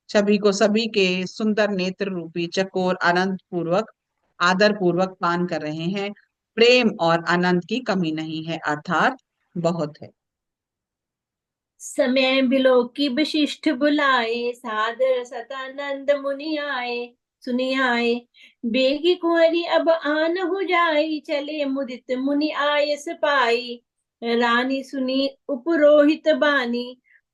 छवि को सभी के सुंदर नेत्र रूपी चकोर आनंद पूर्वक आदर पूर्वक पान कर रहे हैं। प्रेम और आनंद की कमी नहीं है, अर्थात बहुत है। समय बिलो की वशिष्ठ बुलाए सादर सतानंद मुनि आए। सुनि आए बेगी कुंवरी अब आन हो जाई चले मुदित मुनि आयस पाई। रानी सुनी उपरोहित बानी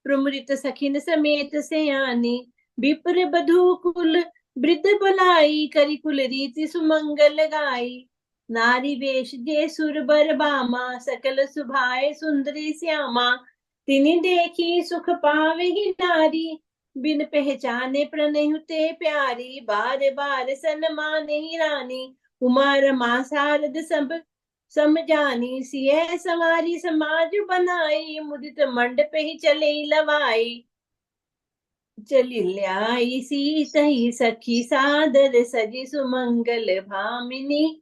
प्रमुदित सखिन समेत सयानी। विप्र बधू कुल वृद्ध बुलाई करी कुल रीति सुमंगल गाई। नारी वेश जे सुर बर बामा सकल सुभाए सुंदरी श्यामा। तिनि देखी सुख पावे ही नारी बिन पहचाने प्रणयुते प्यारी। बार बार सन्माने ही रानी उमा रमा शारद सब समझानी। सिय सवारी समाज बनाई मुदित मंडप ही चले लवाई। चली ल्याई सीतहि सखी सादर सजी सुमंगल भामिनी।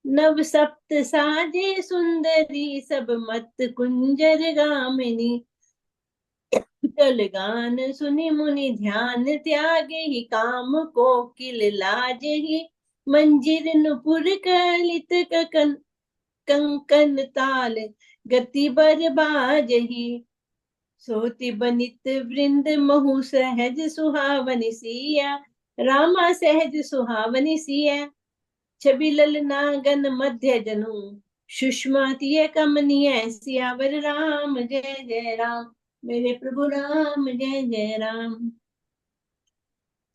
नव सप्त साजे सुंदरी सब मत कुंजर गामिनी। चल गान सुनि मुनि ध्यान त्यागे ही काम को किल लाज ही। मंजिर नुपुर कलित ककन कंकन ताल गति बरबाज ही। सोति बनित वृंद महु सहज सुहावनि सिया। रामा सहज सुहावनि सिया। छवि ललना गन मध्य जनु सुषमा तिय कमनीय। सियावर राम जय जय राम। मेरे प्रभु राम जय जय राम।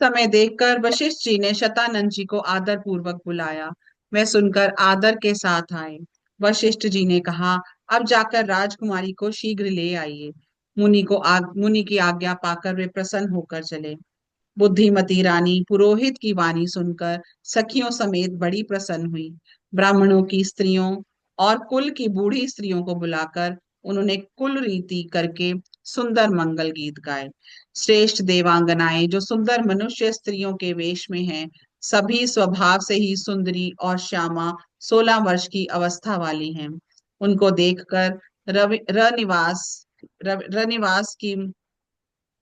समय देखकर वशिष्ठ जी ने शतानंद जी को आदर पूर्वक बुलाया। वह सुनकर आदर के साथ आए। वशिष्ठ जी ने कहा, अब जाकर राजकुमारी को शीघ्र ले आइए। मुनि की आज्ञा पाकर वे प्रसन्न होकर चले। बुद्धिमती रानी पुरोहित की वाणी सुनकर सखियों समेत बड़ी प्रसन्न हुई। ब्राह्मणों की स्त्रियों और कुल की बूढ़ी स्त्रियों को बुलाकर उन्होंने कुल रीति करके सुंदर मंगल गीत गाए। श्रेष्ठ देवांगनाएं जो सुंदर मनुष्य स्त्रियों के वेश में हैं, सभी स्वभाव से ही सुंदरी और श्यामा 16 वर्ष की अवस्था वाली हैं। उनको देखकर रनिवास की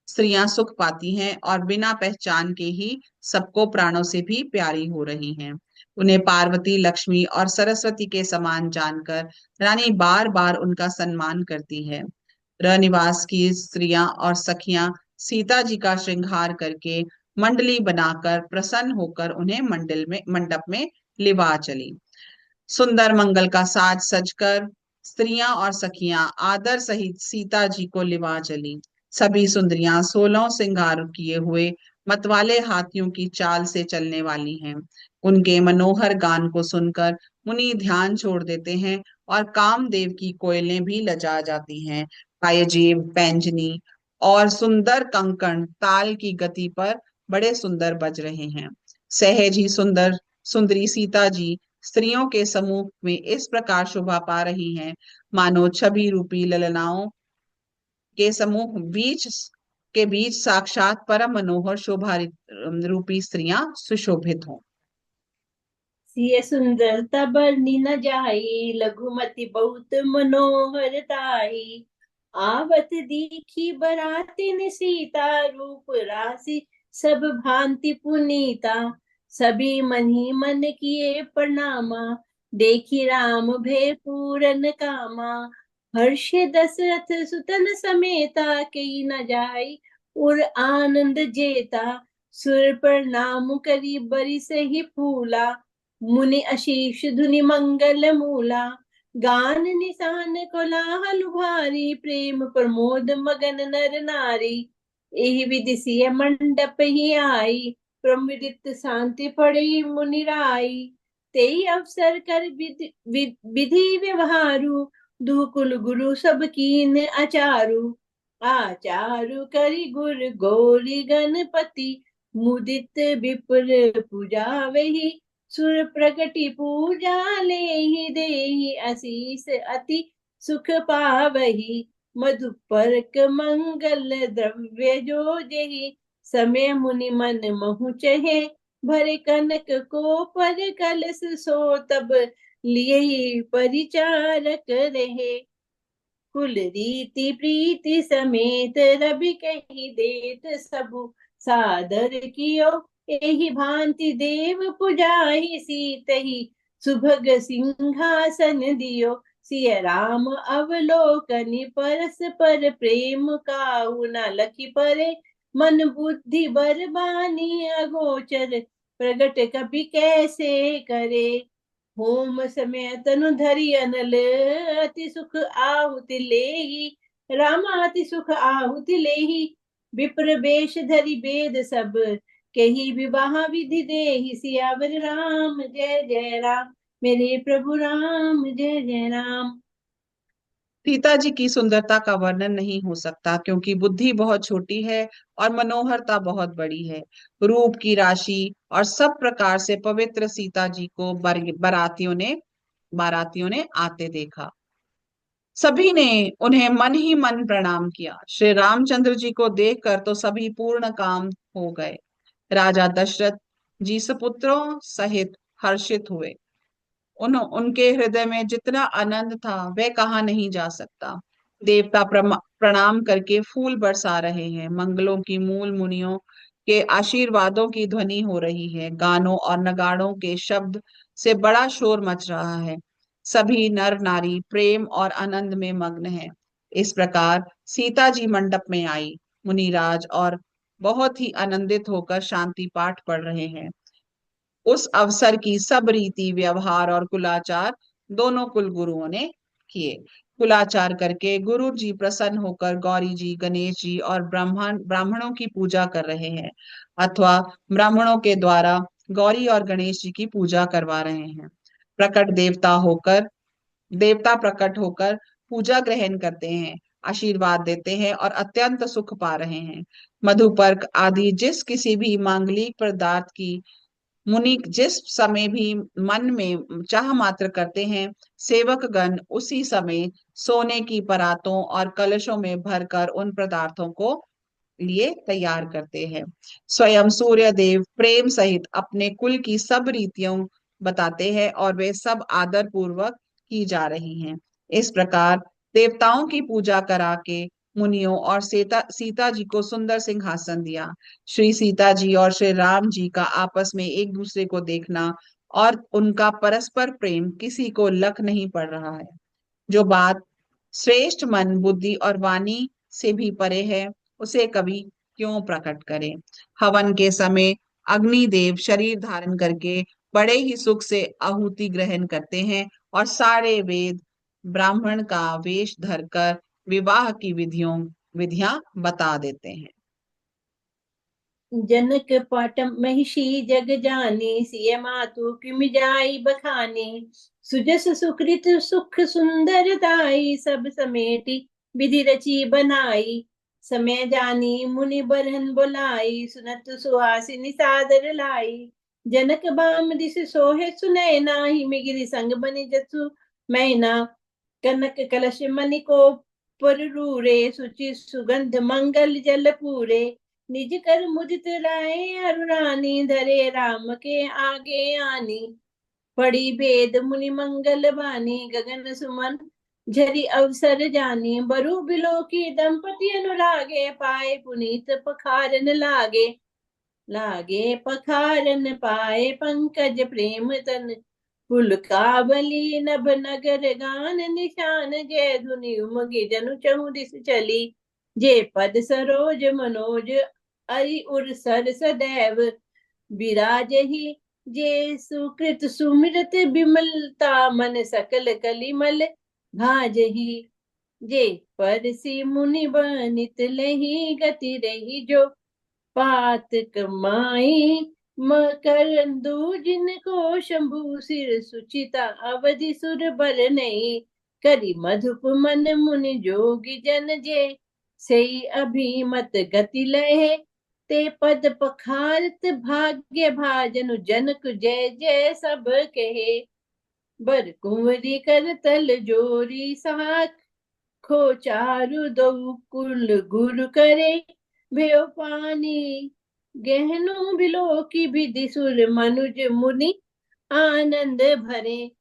स्त्रियां सुख पाती हैं और बिना पहचान के ही सबको प्राणों से भी प्यारी हो रही हैं। उन्हें पार्वती लक्ष्मी और सरस्वती के समान जानकर रानी बार बार उनका सम्मान करती है। रनिवास की स्त्रियां और सखियां सीता जी का श्रृंगार करके मंडली बनाकर प्रसन्न होकर उन्हें मंडप में लिवा चली। सुंदर मंगल का साज सजकर स्त्रियां और सखियां आदर सहित सीता जी को लिवा चली। सभी सुंदरियां 16 श्रृंगार किए हुए मतवाले हाथियों की चाल से चलने वाली हैं। उनके मनोहर गान को सुनकर मुनि ध्यान छोड़ देते हैं और कामदेव की कोयलें भी लजा जाती हैं। पायजेब, पैंजनी और सुंदर कंकण ताल की गति पर बड़े सुंदर बज रहे हैं। सहज ही सुंदरी सीता जी स्त्रियों के समूह में इस प्रकार शोभा पा रही हैं, मानो छवि रूपी ललनाओं के समूह के बीच साक्षात परम मनोहर शोभा रूपी स्त्रियां सुशोभित हों। सिय सुंदरता बरनी न जाई, लघुमति बहुत मनोहर ताई। आवत दीखी बरातिन सीता, रूप राशि सब भांति पुनीता। सभी मन ही मन किए प्रणामा, देखी राम भय पूरन कामा। हर्ष दशरथ सुतन समेता, कही न जाई उर आनंद जेता। सुर प्रणाम करी बरी सही फूला, मुनि आशीष धुनि मंगल मूला। गान निशान कोलाहल भारी, प्रेम प्रमोद मगन नर नारी। एहि विधि सिय मंडप ही आई, प्रमुदित शांति पड़ी मुनि राई। तेई अवसर कर विधि व्यवहारु, दुकुल गुरु सब कीन आचारु। आचारु करि गुर गौरी गणपति, मुदित विपुल पूजा वही। सुर प्रगति पूजा लेहि, देहि आशीष अति सुख पावही। मधुपर्क मंगल द्रव्य जो जेहि, समय मुनि मन महु चहे। भरे कनक को पर कलश सो, तब लिए परिचारक रहे। कुल रीति प्रीति समेत रवि कही देत सबु, सादर कियो एहि भांति देव पुजाहि। सीतहि सुभग सिंहासन दियो, सिय राम अवलोकनि परस पर प्रेम काहू न लखि परे। मन बुद्धि बरबानी अगोचर, प्रगट कपि कैसे करे। होम समय तनु धरि अनल, अति सुख आहुति लेहि। रामा अति सुख आहुति लेहि, विप्र वेश धरि वेद सब, कही विवाह विधि देहि। सियावर राम जय जय राम, मेरे प्रभु राम जय जय राम। सीता जी की सुंदरता का वर्णन नहीं हो सकता, क्योंकि बुद्धि बहुत छोटी है और मनोहरता बहुत बड़ी है। रूप की राशि और सब प्रकार से पवित्र सीता जी को बारातियों ने आते देखा। सभी ने उन्हें मन ही मन प्रणाम किया। श्री रामचंद्र जी को देखकर तो सभी पूर्ण काम हो गए। राजा दशरथ जी सुपुत्रों सहित हर्षित हुए। उनके हृदय में जितना आनंद था वह कहा नहीं जा सकता। देवता प्रणाम करके फूल बरसा रहे हैं। मंगलों की मूल मुनियों के आशीर्वादों की ध्वनि हो रही है। गानों और नगाड़ों के शब्द से बड़ा शोर मच रहा है। सभी नर नारी प्रेम और आनंद में मग्न हैं। इस प्रकार सीता जी मंडप में आई। मुनिराज और बहुत ही आनंदित होकर शांति पाठ पढ़ रहे हैं। उस अवसर की सब रीति व्यवहार और कुलाचार दोनों कुल गुरुओं ने किए। कुलाचार करके गुरु जी प्रसन्न होकर गौरी जी, गणेश जी और ब्राह्मणों की पूजा कर रहे हैं, अथवा ब्राह्मणों के द्वारा गौरी और गणेश जी की पूजा करवा रहे हैं। देवता प्रकट होकर पूजा ग्रहण करते हैं, आशीर्वाद देते हैं और अत्यंत सुख पा रहे हैं। मधुपर्क आदि जिस किसी भी मांगलिक पदार्थ की मुनि जिस समय भी मन में चाह मात्र करते हैं, सेवक गण उसी समय सोने की परातों और कलशों में भरकर उन पदार्थों को लिए तैयार करते हैं। स्वयं सूर्य देव प्रेम सहित अपने कुल की सब रीतियों बताते हैं और वे सब आदर पूर्वक की जा रही हैं। इस प्रकार देवताओं की पूजा करा के मुनियों और सीता जी को सुंदर सिंहासन दिया। श्री सीता जी और श्री राम जी का आपस में एक दूसरे को देखना और उनका परस्पर प्रेम किसी को लख नहीं पड़ रहा है। जो बात श्रेष्ठ मन बुद्धि और वाणी से भी परे है, उसे कभी क्यों प्रकट करें। हवन के समय अग्निदेव शरीर धारण करके बड़े ही सुख से आहुति ग्रहण करते हैं और सारे वेद ब्राह्मण का वेश धरकर विवाह की विधियां बता देते हैं। जनक पाटम महिषी जग जानी, सिय मातु किम जाई बखानी। सुजस सुकृत सुख सुंदर दाई, सब समेटी विधि रची बनाई। समय जानी मुनि बरहन बुलाई, सुनत सुहासिनी सादर लाई। जनक बाम दिस सोहे सुनैना, हिम गिरि संग बनि जसु मैना। कनक कलश मणि को पररूरे, सुचि सुगंध मंगल जल पूरे। निज कर मुदित राय अरु रानी, धरे राम के आगे आनी। पढ़ी वेद मुनि मंगल बानी, गगन सुमन झरी अवसर जानी। बरु बिलो की दंपति अनुरागे, पाए पुनीत पखारन लागे। लागे पखारन पाए पंकज प्रेम तन, पुलकावली नभ नगर गान निशान। जय धुनि उमगी जनु चहु दिस चली, जे पद सरोज मनोज अरि उर सर सदैव। विराजहि जे सुकृत सुमिरत बिमलता, मन सकल कलिमल भाजहि। जे परसी मुनि बनित लही, गति रही जो पात कमाई। मकरंदु जिनको शंभु सिर सुचिता, अवधि सुर बर नहीं। करि मधुप मन मुनि जोगी जन, जे सई अभिमत गति लहे। ते पद पखारत भाग्य भाजनु, जनक जय जय सब कहे। बर कुंवरी कर तल जोरी साथ, खो चारु दो कुल गुरु करे। भयो पानी गहनो बिलो की विधि, सुर मनुज मुनि आनंद भरे।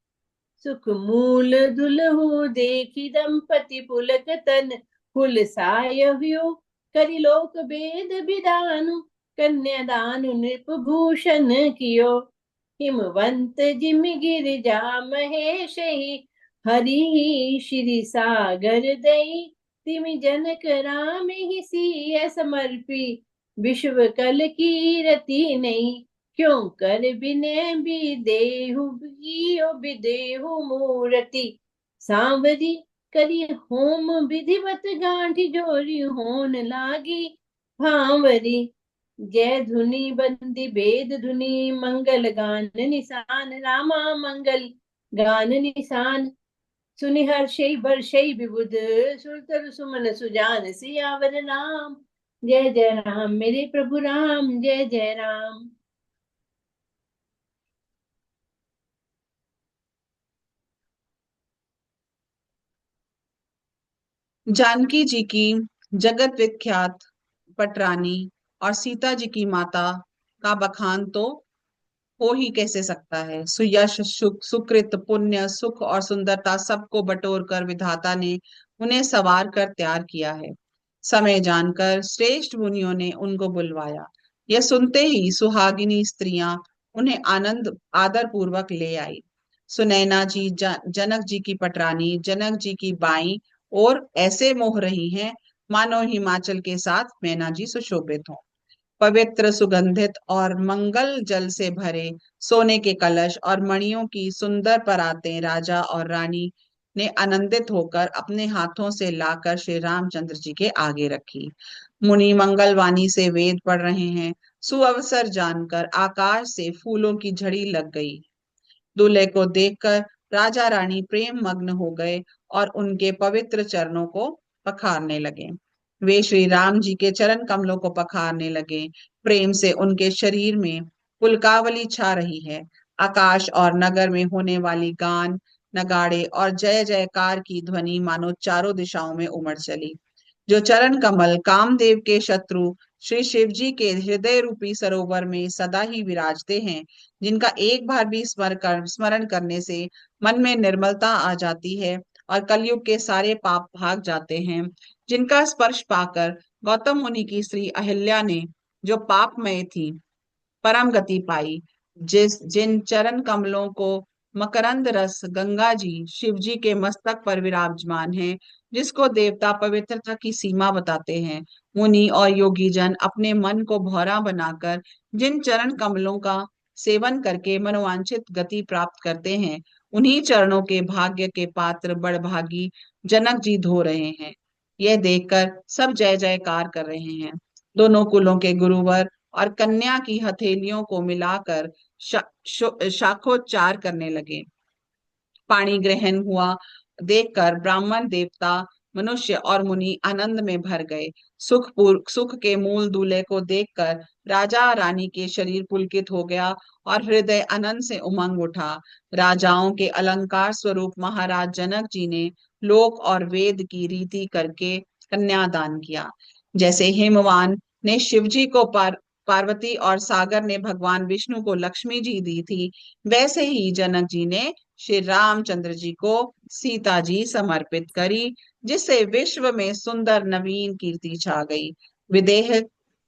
सुख मूल दुलहु देखी, दंपति पुलक तन फुल सायह्यो। करि लोक वेद विधानु, कन्यादान नृप भूषण कियो। हिमवंत जिम गिरिजा महेश, हरि श्री सागर दई। तिमि जनक राम ही सिय समर्पी, विश्व कल कीरति नहीं। क्यों कर बिने बिदेहु, बिदेहु मूरति। सांवरी करी होम विधिवत, गांठी जोरी होन लागी भांवरी। जय धुनि बंदी वेद धुनि, मंगल गान निशान। रामा मंगल गान निशान, सुनि हर्षै वर्षै विबुध। सुरतर सुमन सुजान, सियावर राम। जय जय राम मेरे प्रभु राम, जय जय राम। जानकी जी की जगत विख्यात पटरानी और सीता जी की माता का बखान तो हो ही कैसे सकता है। सुयश सुकृत पुण्य सुख और सुंदरता सबको बटोर कर विधाता ने उन्हें सवार कर तैयार किया है। समय जानकर श्रेष्ठ मुनियों ने उनको बुलवाया। यह सुनते ही सुहागिनी स्त्रियां उन्हें आनंद आदर पूर्वक ले आई। सुनैना जी जनक जी की पटरानी, जनक जी की बाई और ऐसे मोह रही हैं मानो हिमाचल के साथ मैना जी सुशोभित हों। पवित्र सुगंधित और मंगल जल से भरे सोने के कलश और मणियों की सुंदर परातें राजा और रानी ने आनंदित होकर अपने हाथों से लाकर श्री रामचंद्र जी के आगे रखी। मुनि मंगलवाणी से वेद पढ़ रहे हैं। सुअवसर जानकर आकाश से फूलों की झड़ी लग गई। दूल्हे को देखकर राजा रानी प्रेम मग्न हो गए और उनके पवित्र चरणों को पखारने लगे। वे श्री राम जी के चरण कमलों को पखारने लगे। प्रेम से उनके शरीर में पुलकावली छा रही है। आकाश और नगर में होने वाली गान नगाड़े और जय जयकार की ध्वनि मानो चारों दिशाओं में उमड़ चली। जो चरण कमल कामदेव के शत्रु श्री शिव जी के हृदय रूपी सरोवर में सदा ही विराजते हैं, जिनका एक बार भी स्मरण करने से मन में निर्मलता आ जाती है और कलयुग के सारे पाप भाग जाते हैं, जिनका स्पर्श पाकर गौतम मुनि की स्त्री अहिल्या ने जो पापमय थी परम गति पाई। जिन चरण कमलों को मकरंद रस गंगा जी शिव जी के मस्तक पर विराजमान है, जिसको देवता पवित्रता की सीमा बताते हैं, मुनि और योगी जन अपने मन को भौरा बनाकर जिन चरण कमलों का सेवन करके मनोवांछित गति प्राप्त करते हैं, उन्हीं चरणों के भाग्य के पात्र बड़भागी जनक जी धो रहे हैं। यह देखकर सब जय जयकार कर रहे हैं। दोनों कुलों के गुरुवर और कन्या की हथेलियों को मिलाकर शाखोच्चार करने लगे। पाणी ग्रहण हुआ देखकर ब्राह्मण देवता मनुष्य और मुनि आनंद में भर गए। सुख के मूल दूल्हे को देखकर राजा रानी के शरीर पुलकित हो गया और हृदय आनंद से उमंग उठा। राजाओं के अलंकार स्वरूप महाराज जनक जी ने लोक और वेद की रीति करके कन्यादान किया। जैसे हिमवान ने शिव जी को पार्वती और सागर ने भगवान विष्णु को लक्ष्मी जी दी थी, वैसे ही जनक जी ने श्री रामचंद्र जी को सीता जी समर्पित करी, जिससे विश्व में सुंदर नवीन कीर्ति छा गई। विदेह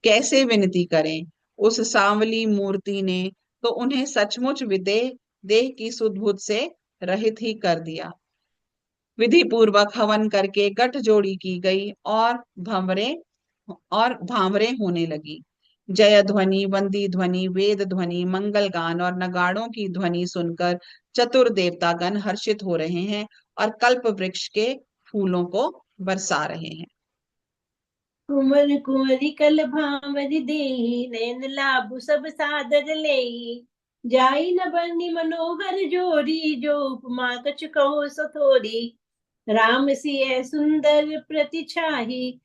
कैसे विनती करें उस सांवली मूर्ति ने तो उन्हें सचमुच विदेह देह की सुध से रहित ही कर दिया। विधि पूर्वक हवन करके गठजोड़ी की गई और भांवरे होने लगी। जय ध्वनि, वंदी ध्वनि, वेद ध्वनि, मंगल गान और नगाड़ों की ध्वनि सुनकर चतुर देवतागण हर्षित हो रहे हैं और कल्प वृक्ष के फूलों को बरसा रहे हैं। कुंवर कुंवरी कल भांवरी देहि, नैन लाभु सब सादर लेहि। जाई न बरनी मनोहर जोड़ी, जो उपमा कछु कहो सो थोड़ी। राम सिय सुंदर प्रतिछाही,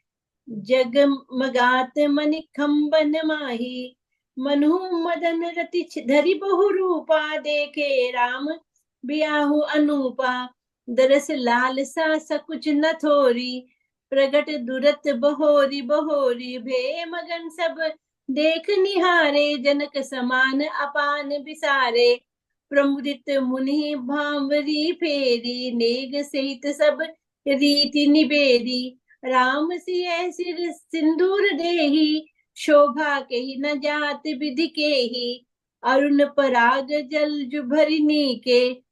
जगमगात मणिखंबन माही। मनु मदन रति धरि बहु रूपा, देखे राम बियाहु अनूपा। दरस लालसा सकुच न थोरी, प्रगट दुरत बहोरी बहोरी। भे मगन सब देख निहारे, जनक समान अपान बिसारे। प्रमुदित मुनि भांवरी फेरी, नेग सहित सब रीति निबेरी। राम सिय सिर सिंदूर देहि, शोभा केहि न जात विधि केहि। अरुण पराग जल जुभरिनी के,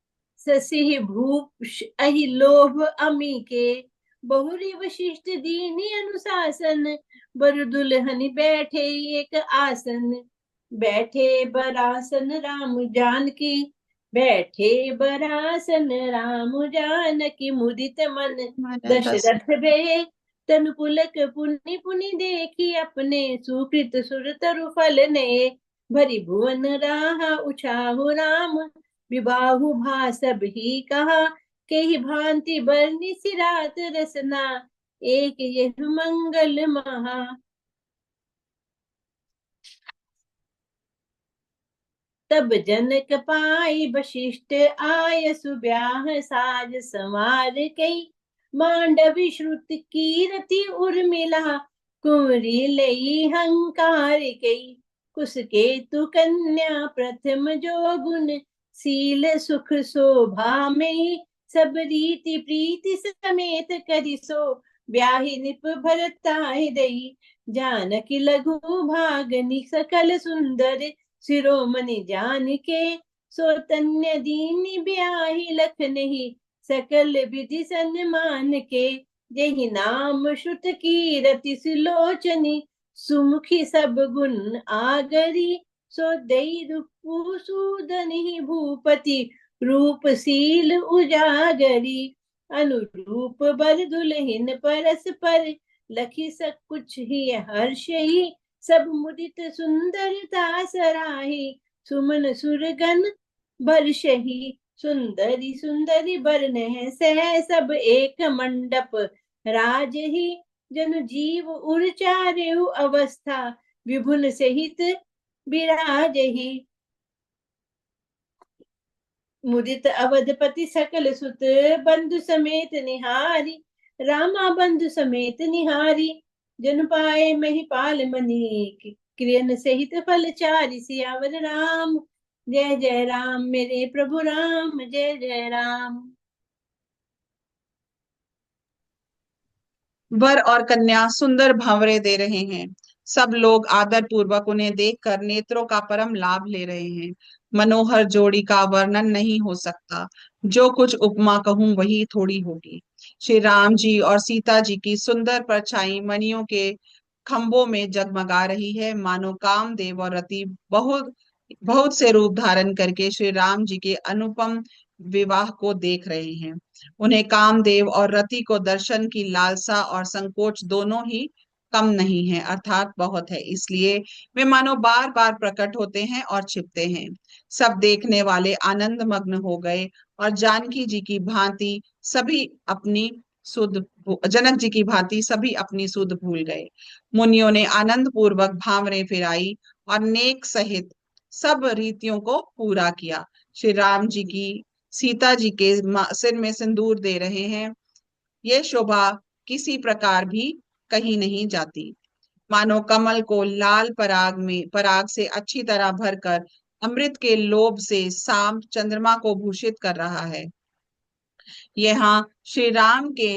ससिह भूप अहि लोभ अमी के। बहुरी वशिष्ठ दीनी अनुशासन, बर दुल्हन बैठे एक आसन। बैठे बरासन राम जानकी, बैठे बरासन राम जानकी। मुदित मन दशरथ भे, तनु पुलक पुनि पुनि देखी। अपने सुकृत सुर तरु फल ने, भरी भुवन राहा उछाहु राम। विबाहु भा सब ही कहा, के ही भांति बरनी सिरात रसना। एक यह मंगल महा। तब जनक पाई वशिष्ठ आय, सुब्याह साज संवार कई। मांडवी श्रुत कीरति उर्मिला, कुंवरी लई हंकार कई। कुसकेतु कन्या प्रथम जो गुण, सील सुख शोभा में। सब रीति प्रीति समेत करि सो, ब्याहि निप भरताहि दई। जानकी लघु भागनि सकल सुंदर, शिरोमणि जान के। सौतन्य दीनी ब्याही लखनहि, सकल विधि सन्मान के। जेहि नाम श्रुत कीरति सुलोचनी, सुमुखी सब गुण आगरी। सो दई रूपु सूदनि भूपति, रूपशील उजागरी। अनुरूप बर दुल्हिन परस पर, लखी सकुच ही हर्ष ही। सब मुदित सुंदरता सराही, सुमन सुरगन बरसही। सुंदरी सुंदरी बरनह सह, सब एक मंडप राज ही। जनु जीव उर चारेउ अवस्था, विभुन सहित विराज ही। मुदित अवधपति सकल सुत, बंधु समेत निहारी। रामा बंधु समेत निहारी, जन पाए महिपाल मनी। क्रियन सहित फल चारि, सियावर राम जय जय राम। मेरे प्रभु राम जय जय राम। वर और कन्या सुंदर भांवरे दे रहे हैं। सब लोग आदर पूर्वक उन्हें देखकर नेत्रों का परम लाभ ले रहे हैं। मनोहर जोड़ी का वर्णन नहीं हो सकता। जो कुछ उपमा कहूं वही थोड़ी होगी। श्री राम जी और सीता जी की सुंदर परछाई मणियों के खंभों में जगमगा रही है, मानो कामदेव और रति बहुत बहुत से रूप धारण करके श्री राम जी के अनुपम विवाह को देख रहे हैं। उन्हें कामदेव और रति को दर्शन की लालसा और संकोच दोनों ही कम नहीं है, अर्थात बहुत है। इसलिए वे मानो बार बार प्रकट होते हैं और छिपते हैं। सब देखने वाले आनंद मग्न हो गए और जानकी जी की भांति सभी अपनी जनक जी की भांति सभी अपनी सुध भूल गए। मुनियों ने आनंद पूर्वक भांवरे फिराई और नेक सहित सब रीतियों को पूरा किया। श्री राम जी की सीता जी के सिर में सिंदूर दे रहे हैं, ये शोभा किसी प्रकार भी कहीं नहीं जाती। मानो कमल को लाल पराग से अच्छी तरह भरकर अमृत के लोभ से शाम चंद्रमा को भूषित कर रहा है। यहाँ श्री राम के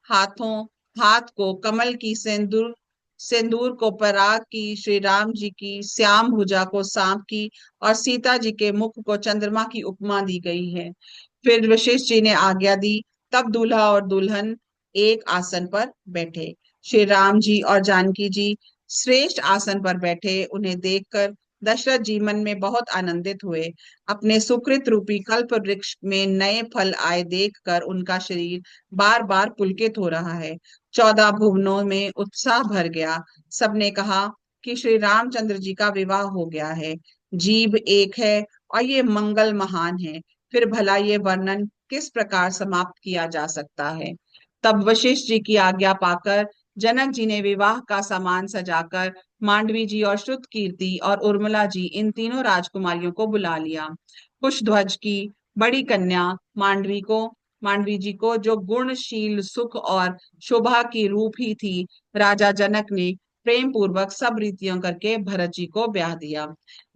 हाथों हाथ को कमल की सिंदूर सिंदूर को पराग की, श्री राम जी की श्याम भुजा को सांप की और सीता जी के मुख को चंद्रमा की उपमा दी गई है। फिर वशिष्ठ जी ने आज्ञा दी, तब दूल्हा और दुल्हन एक आसन पर बैठे। श्री राम जी और जानकी जी श्रेष्ठ आसन पर बैठे। उन्हें देखकर दशरथ जी मन में बहुत आनंदित हुए। अपने सुकृत रूपी कल्प वृक्ष में नए फल आए देखकर उनका शरीर बार बार पुलकित हो रहा है। 14 भुवनों में उत्साह भर गया। सबने कहा कि श्री रामचंद्र जी का विवाह हो गया है। जीव एक है और ये मंगल महान है, फिर भला ये वर्णन किस प्रकार समाप्त किया जा सकता है। तब वशिष्ठ जी की आज्ञा पाकर जनक जी ने विवाह का सामान सजाकर मांडवी जी और श्रुत कीर्ति और उर्मिला जी इन तीनों राजकुमारियों को बुला लिया। कुशध्वज की बड़ी कन्या मांडवी जी को जो गुणशील सुख और शोभा की रूप ही थी, राजा जनक ने प्रेम पूर्वक सब रीतियों करके भरत जी को ब्याह दिया।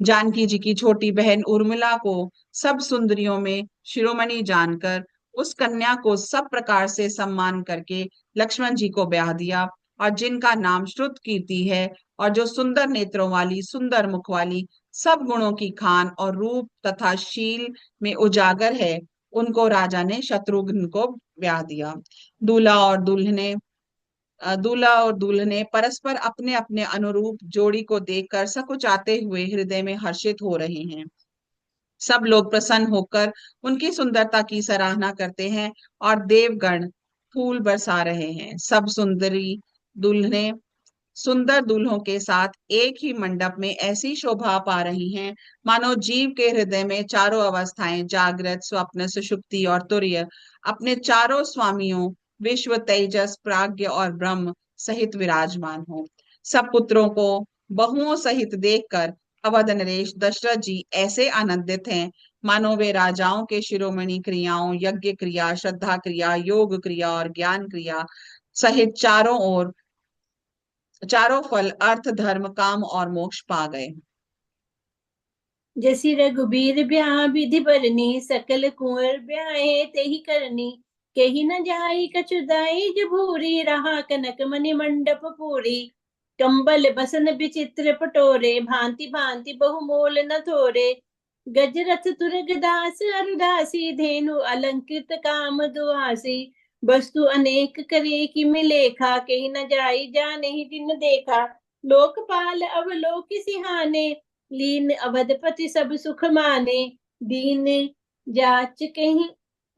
जानकी जी की छोटी बहन उर्मिला को सब सुंदरियों में शिरोमणि जानकर उस कन्या को सब प्रकार से सम्मान करके लक्ष्मण जी को ब्याह दिया, और जिनका नाम श्रुत कीर्ति है और जो सुंदर नेत्रों वाली, सुंदर मुख वाली, सब गुणों की खान और रूप तथा शील में उजागर है, उनको राजा ने शत्रुघ्न को ब्याह दिया। दूल्हा और दुल्हने दूल्हा और दुल्हने परस्पर अपने अपने अनुरूप जोड़ी को देखकर सकुचाते हुए हृदय में हर्षित हो रहे हैं। सब लोग प्रसन्न होकर उनकी सुंदरता की सराहना करते हैं और देवगण फूल बरसा रहे हैं। सब सुंदरी दुल्हने सुंदर दूल्हों के साथ एक ही मंडप में ऐसी शोभा पा रही हैं, मानो जीव के हृदय में चारों अवस्थाएं, जागृत, स्वप्न, सुषुप्ति और तुर्य, अपने चारों स्वामियों विश्व, तेजस, प्राज्ञ और ब्रह्म सहित विराजमान हो। सब पुत्रों को बहुओं सहित देखकर अवध नरेश दशरथ जी ऐसे आनंदित हैं, मानो वे राजाओं के शिरोमणि क्रियाओं, यज्ञ क्रिया, श्रद्धा क्रिया, योग क्रिया और ज्ञान क्रिया सहित चारों फल, अर्थ, धर्म, काम और मोक्ष पा गए। जैसी रघुबीर ब्याह विधि बरनी, सकल कुंवर ब्याहे तेहि करनी। कही न जाई कछुदाई जो भूरी, रहा कनक मणि मंडप पूरी। कंबल बसन विचित्र पटोरे, भांति भांति बहुमोल न थोरे। गजरथ तुरग दास अरुदासी, धेनु अलंकृत काम दुआसी। वस्तु अनेक करे कि मिलेखा, कही न जाई जाने ही दिन देखा। लोकपाल अवलोक सिहाने, लीन अवधपति सब सुख माने। दीन जाच कहीं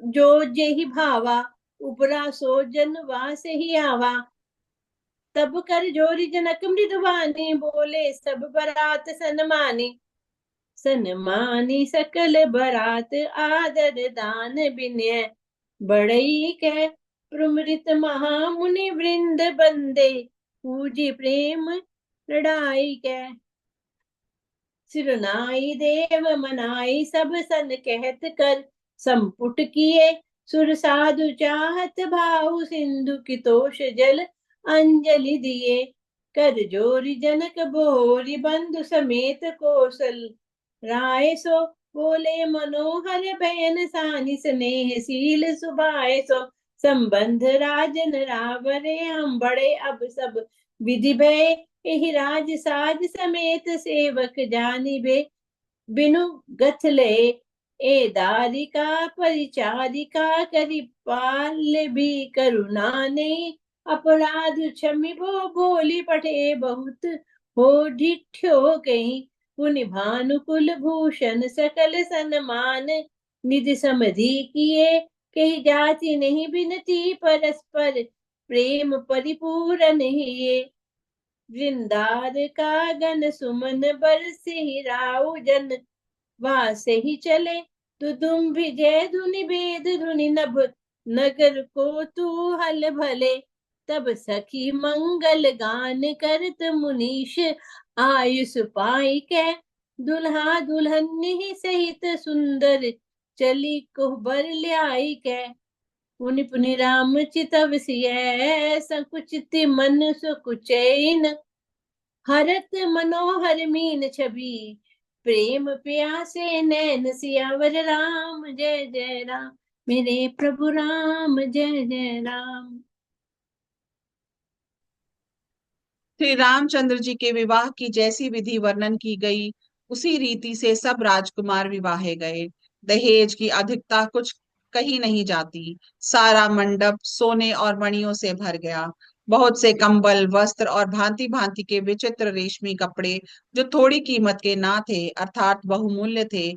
जो जेहि भावा, उपरा सो जन वास ही आवा। तब कर जोरी जनक मृदुवानी, बोले सब बरात सन्मानी। सन्मानी सकल बरात, आदर दान विनय बड़ई कह। प्रमृत महामुनि वृंद बंदे, पूजी प्रेम लड़ाई कह। सिरनाई देव मनाई, सब सन कहत कर। संपुट किए सुर साधु चाहत, भाव सिंधु की तोष जल अंजलि दिए। कर जोरी जनक बोरी, बंधु समेत कौशल राय सो। बोले मनोहर बयन सानि, स्नेहशील सुभाए सो। संबंध राजन रावरे, हम बड़े अब सब विधि भय। एहि राज साज समेत, सेवक जानिबे बिनु गथ ले। ए दारिका परिचारिका, करि पाल भी करुणा नहीं। अपराध क्षमि भो बोली पठे, बहुत हो डिठ्यो कहीं। पुनि भानुकुल भूषण सकल सन्मान, निधि समधि किए। कही जाति नहीं बिनती, परस्पर प्रेम परिपूर्ण हिये। वृंदार का गण सुमन बरसि, राउ जन वासे ही चले। तुदुम भी जय धुनि भेद धुनि नभ, नगर को तू हल भले। तब सखी मंगल गान करत मुनीश, आयुष पाई के दुल्हा दुल्हन ही सहित सुंदर, चली कोहबर ले आई के। पुनि पुनि राम चितव सिय, संकुचित मन सुकुचैन, हरत मनोहर मीन छवि, प्रेम प्यासे नैन सियावर राम। जय जय राम मेरे प्रभु राम, जय जय राम। श्री रामचंद्र जी के विवाह की जैसी विधि वर्णन की गई, उसी रीति से सब राजकुमार विवाहे गए। दहेज की अधिकता कुछ कही नहीं जाती। सारा मंडप सोने और मणियों से भर गया। बहुत से कंबल, वस्त्र और भांति भांति के विचित्र रेशमी कपड़े, जो थोड़ी कीमत के ना थे अर्थात बहुमूल्य थे,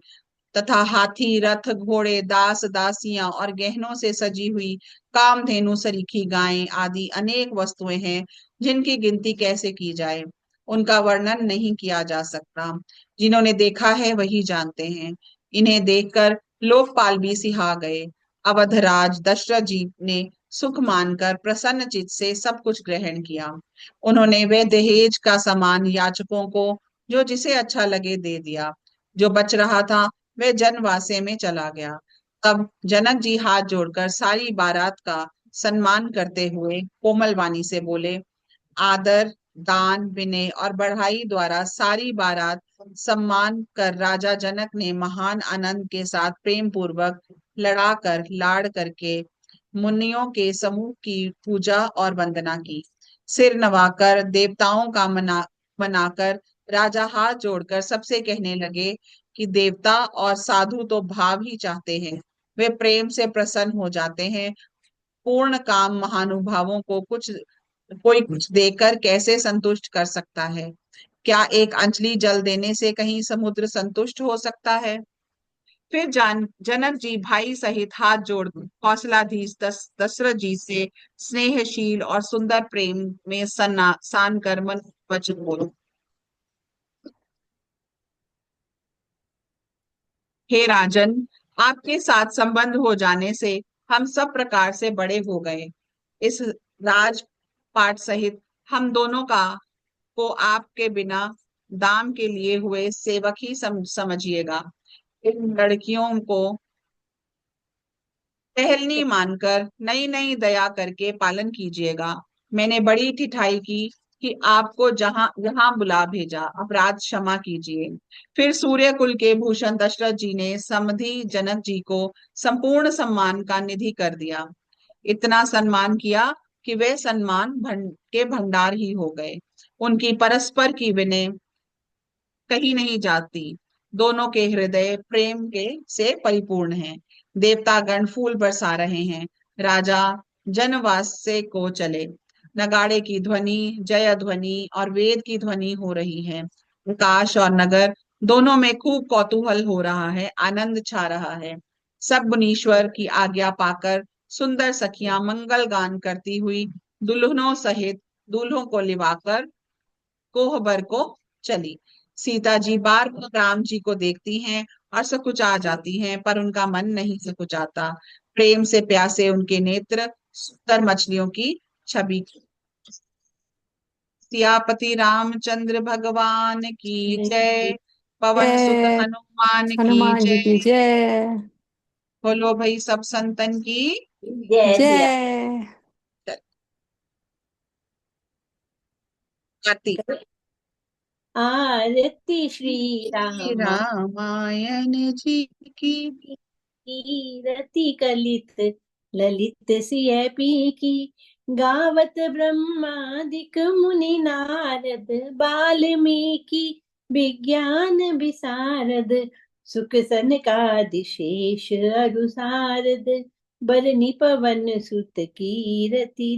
तथा हाथी, रथ, घोड़े, दास दासियां और गहनों से सजी हुई कामधेनु सरीखी गायें आदि अनेक वस्तुएं हैं, जिनकी गिनती कैसे की जाए, उनका वर्णन नहीं किया जा सकता। जिन्होंने देखा है वही जानते हैं। इन्हें देखकर लोकपाल भी सिहा गए। अवधराज दशरथ जी ने सुख मानकर प्रसन्न चित्त से सब कुछ ग्रहण किया। उन्होंने वे दहेज का सामान याचकों को जो जिसे अच्छा लगे दे दिया। जो बच रहा था वह जनवासे में चला गया। तब जनक जी हाथ जोड़कर सारी बारात का सम्मान करते हुए कोमल वाणी से बोले, आदर, दान, विनय और बढ़ाई द्वारा सारी बारात सम्मान कर राजा जनक ने महान आनंद के साथ प्रेम पूर्वक लड़ाकर लाड़ करके मुनियों के समूह की पूजा और वंदना की। सिर नवाकर देवताओं का मनाकर राजा हाथ जोड़कर सबसे कहने लगे कि देवता और साधु तो भाव ही चाहते हैं, वे प्रेम से प्रसन्न हो जाते हैं। पूर्ण काम महानुभावों को कोई कुछ देकर कैसे संतुष्ट कर सकता है? क्या एक अंजलि जल देने से कहीं समुद्र संतुष्ट हो सकता है? फिर जनक जी भाई सहित हाथ जोड़ कौशलाधीश दशरथ जी से स्नेहशील और सुंदर प्रेम में सन्ना सान कर मन वचन बोले, हे राजन, आपके साथ संबंध हो जाने से हम सब प्रकार से बड़े हो गए। इस राजपाट सहित हम दोनों का को आपके बिना दाम के लिए हुए सेवक ही समझिएगा। इन लड़कियों को टहलनी मानकर नई नई दया करके पालन कीजिएगा। मैंने बड़ी ठिठाई की कि आपको जहां यहाँ बुला भेजा, अपराध क्षमा कीजिए। फिर सूर्य कुल के भूषण दशरथ जी ने समधि जनक जी को संपूर्ण सम्मान का निधि कर दिया। इतना सम्मान किया कि वे सम्मान के भंडार ही हो गए। उनकी परस्पर की विनय कहीं नहीं जाती। दोनों के हृदय प्रेम के से परिपूर्ण हैं। देवतागण फूल बरसा रहे हैं। राजा जनवास से को चले। नगाड़े की ध्वनि, जय ध्वनि और वेद की ध्वनि हो रही है। आकाश और नगर दोनों में खूब कौतूहल हो रहा है, आनंद छा रहा है। सब मुनीश्वर की आज्ञा पाकर सुंदर सखियां मंगल गान करती हुई दुल्हनों सहित दूल्हों को लिवाकर कोहबर को चली। सीता जी बार बार राम जी को देखती हैं और सकुचा जाती हैं, पर उनका मन नहीं सकुचाता। प्रेम से प्यासे उनके नेत्र सुंदर मछलियों की छवि। सियापति रामचंद्र भगवान की जय। पवन सुत जय। हनुमान की हनुमान जी की जय। जय। बोलो भाई सब संतन की जय सिया। जय। आरती। आरती श्री श्री राम रामायण जी की। की, रति कलित ललित सिय पी की। गावत ब्रह्मादिक मुनि नारद, बाल्मीकि विज्ञान विशारद। सुख सनकादि शेष अरु सारद, बरनि पवन सुत कीरति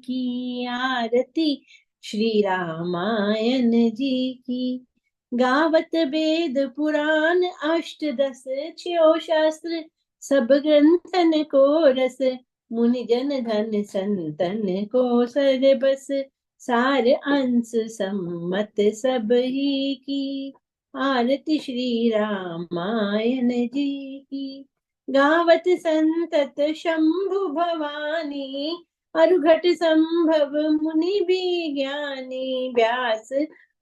की। आरती श्री रामायण जी की। गावत वेद पुराण अष्टदश, छो शास्त्र सब ग्रंथन को रस। मुनि जन धन संतन को सर बस, सार अंश सम्मत सब ही की। आरती श्री रामायण जी की। गावत संतत शंभु भवानी, अरुघट संभव मुनि भी ज्ञानी, व्यास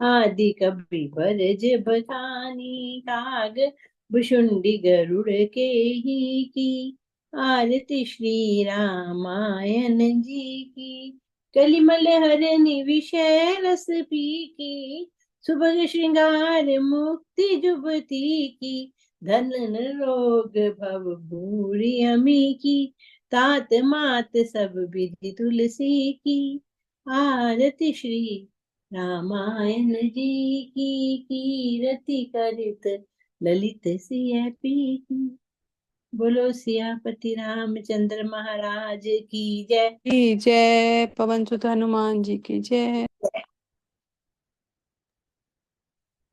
आदि कवि बरज बखानी, काग भुषुंडी गरुड़ के ही की, आरती श्री रामायण जी की। कलिमल हरनि विषय रस पी की, सुभग श्रृंगार मुक्ति जुबती की, धन रोग भव भूरि अमी की, तात मात सब विधि तुलसी की, आरती श्री रामायण जी की, कीरति करित ललित सिय पी। बोलो सियापति रामचंद्र महाराज की जय। की जय। पवन सुत हनुमान जी की जय।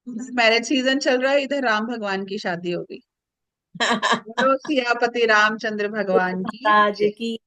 मैरिज सीजन चल रहा है, इधर राम भगवान की शादी हो गई। बोलो सियापति रामचंद्र भगवान की महाराज जय। की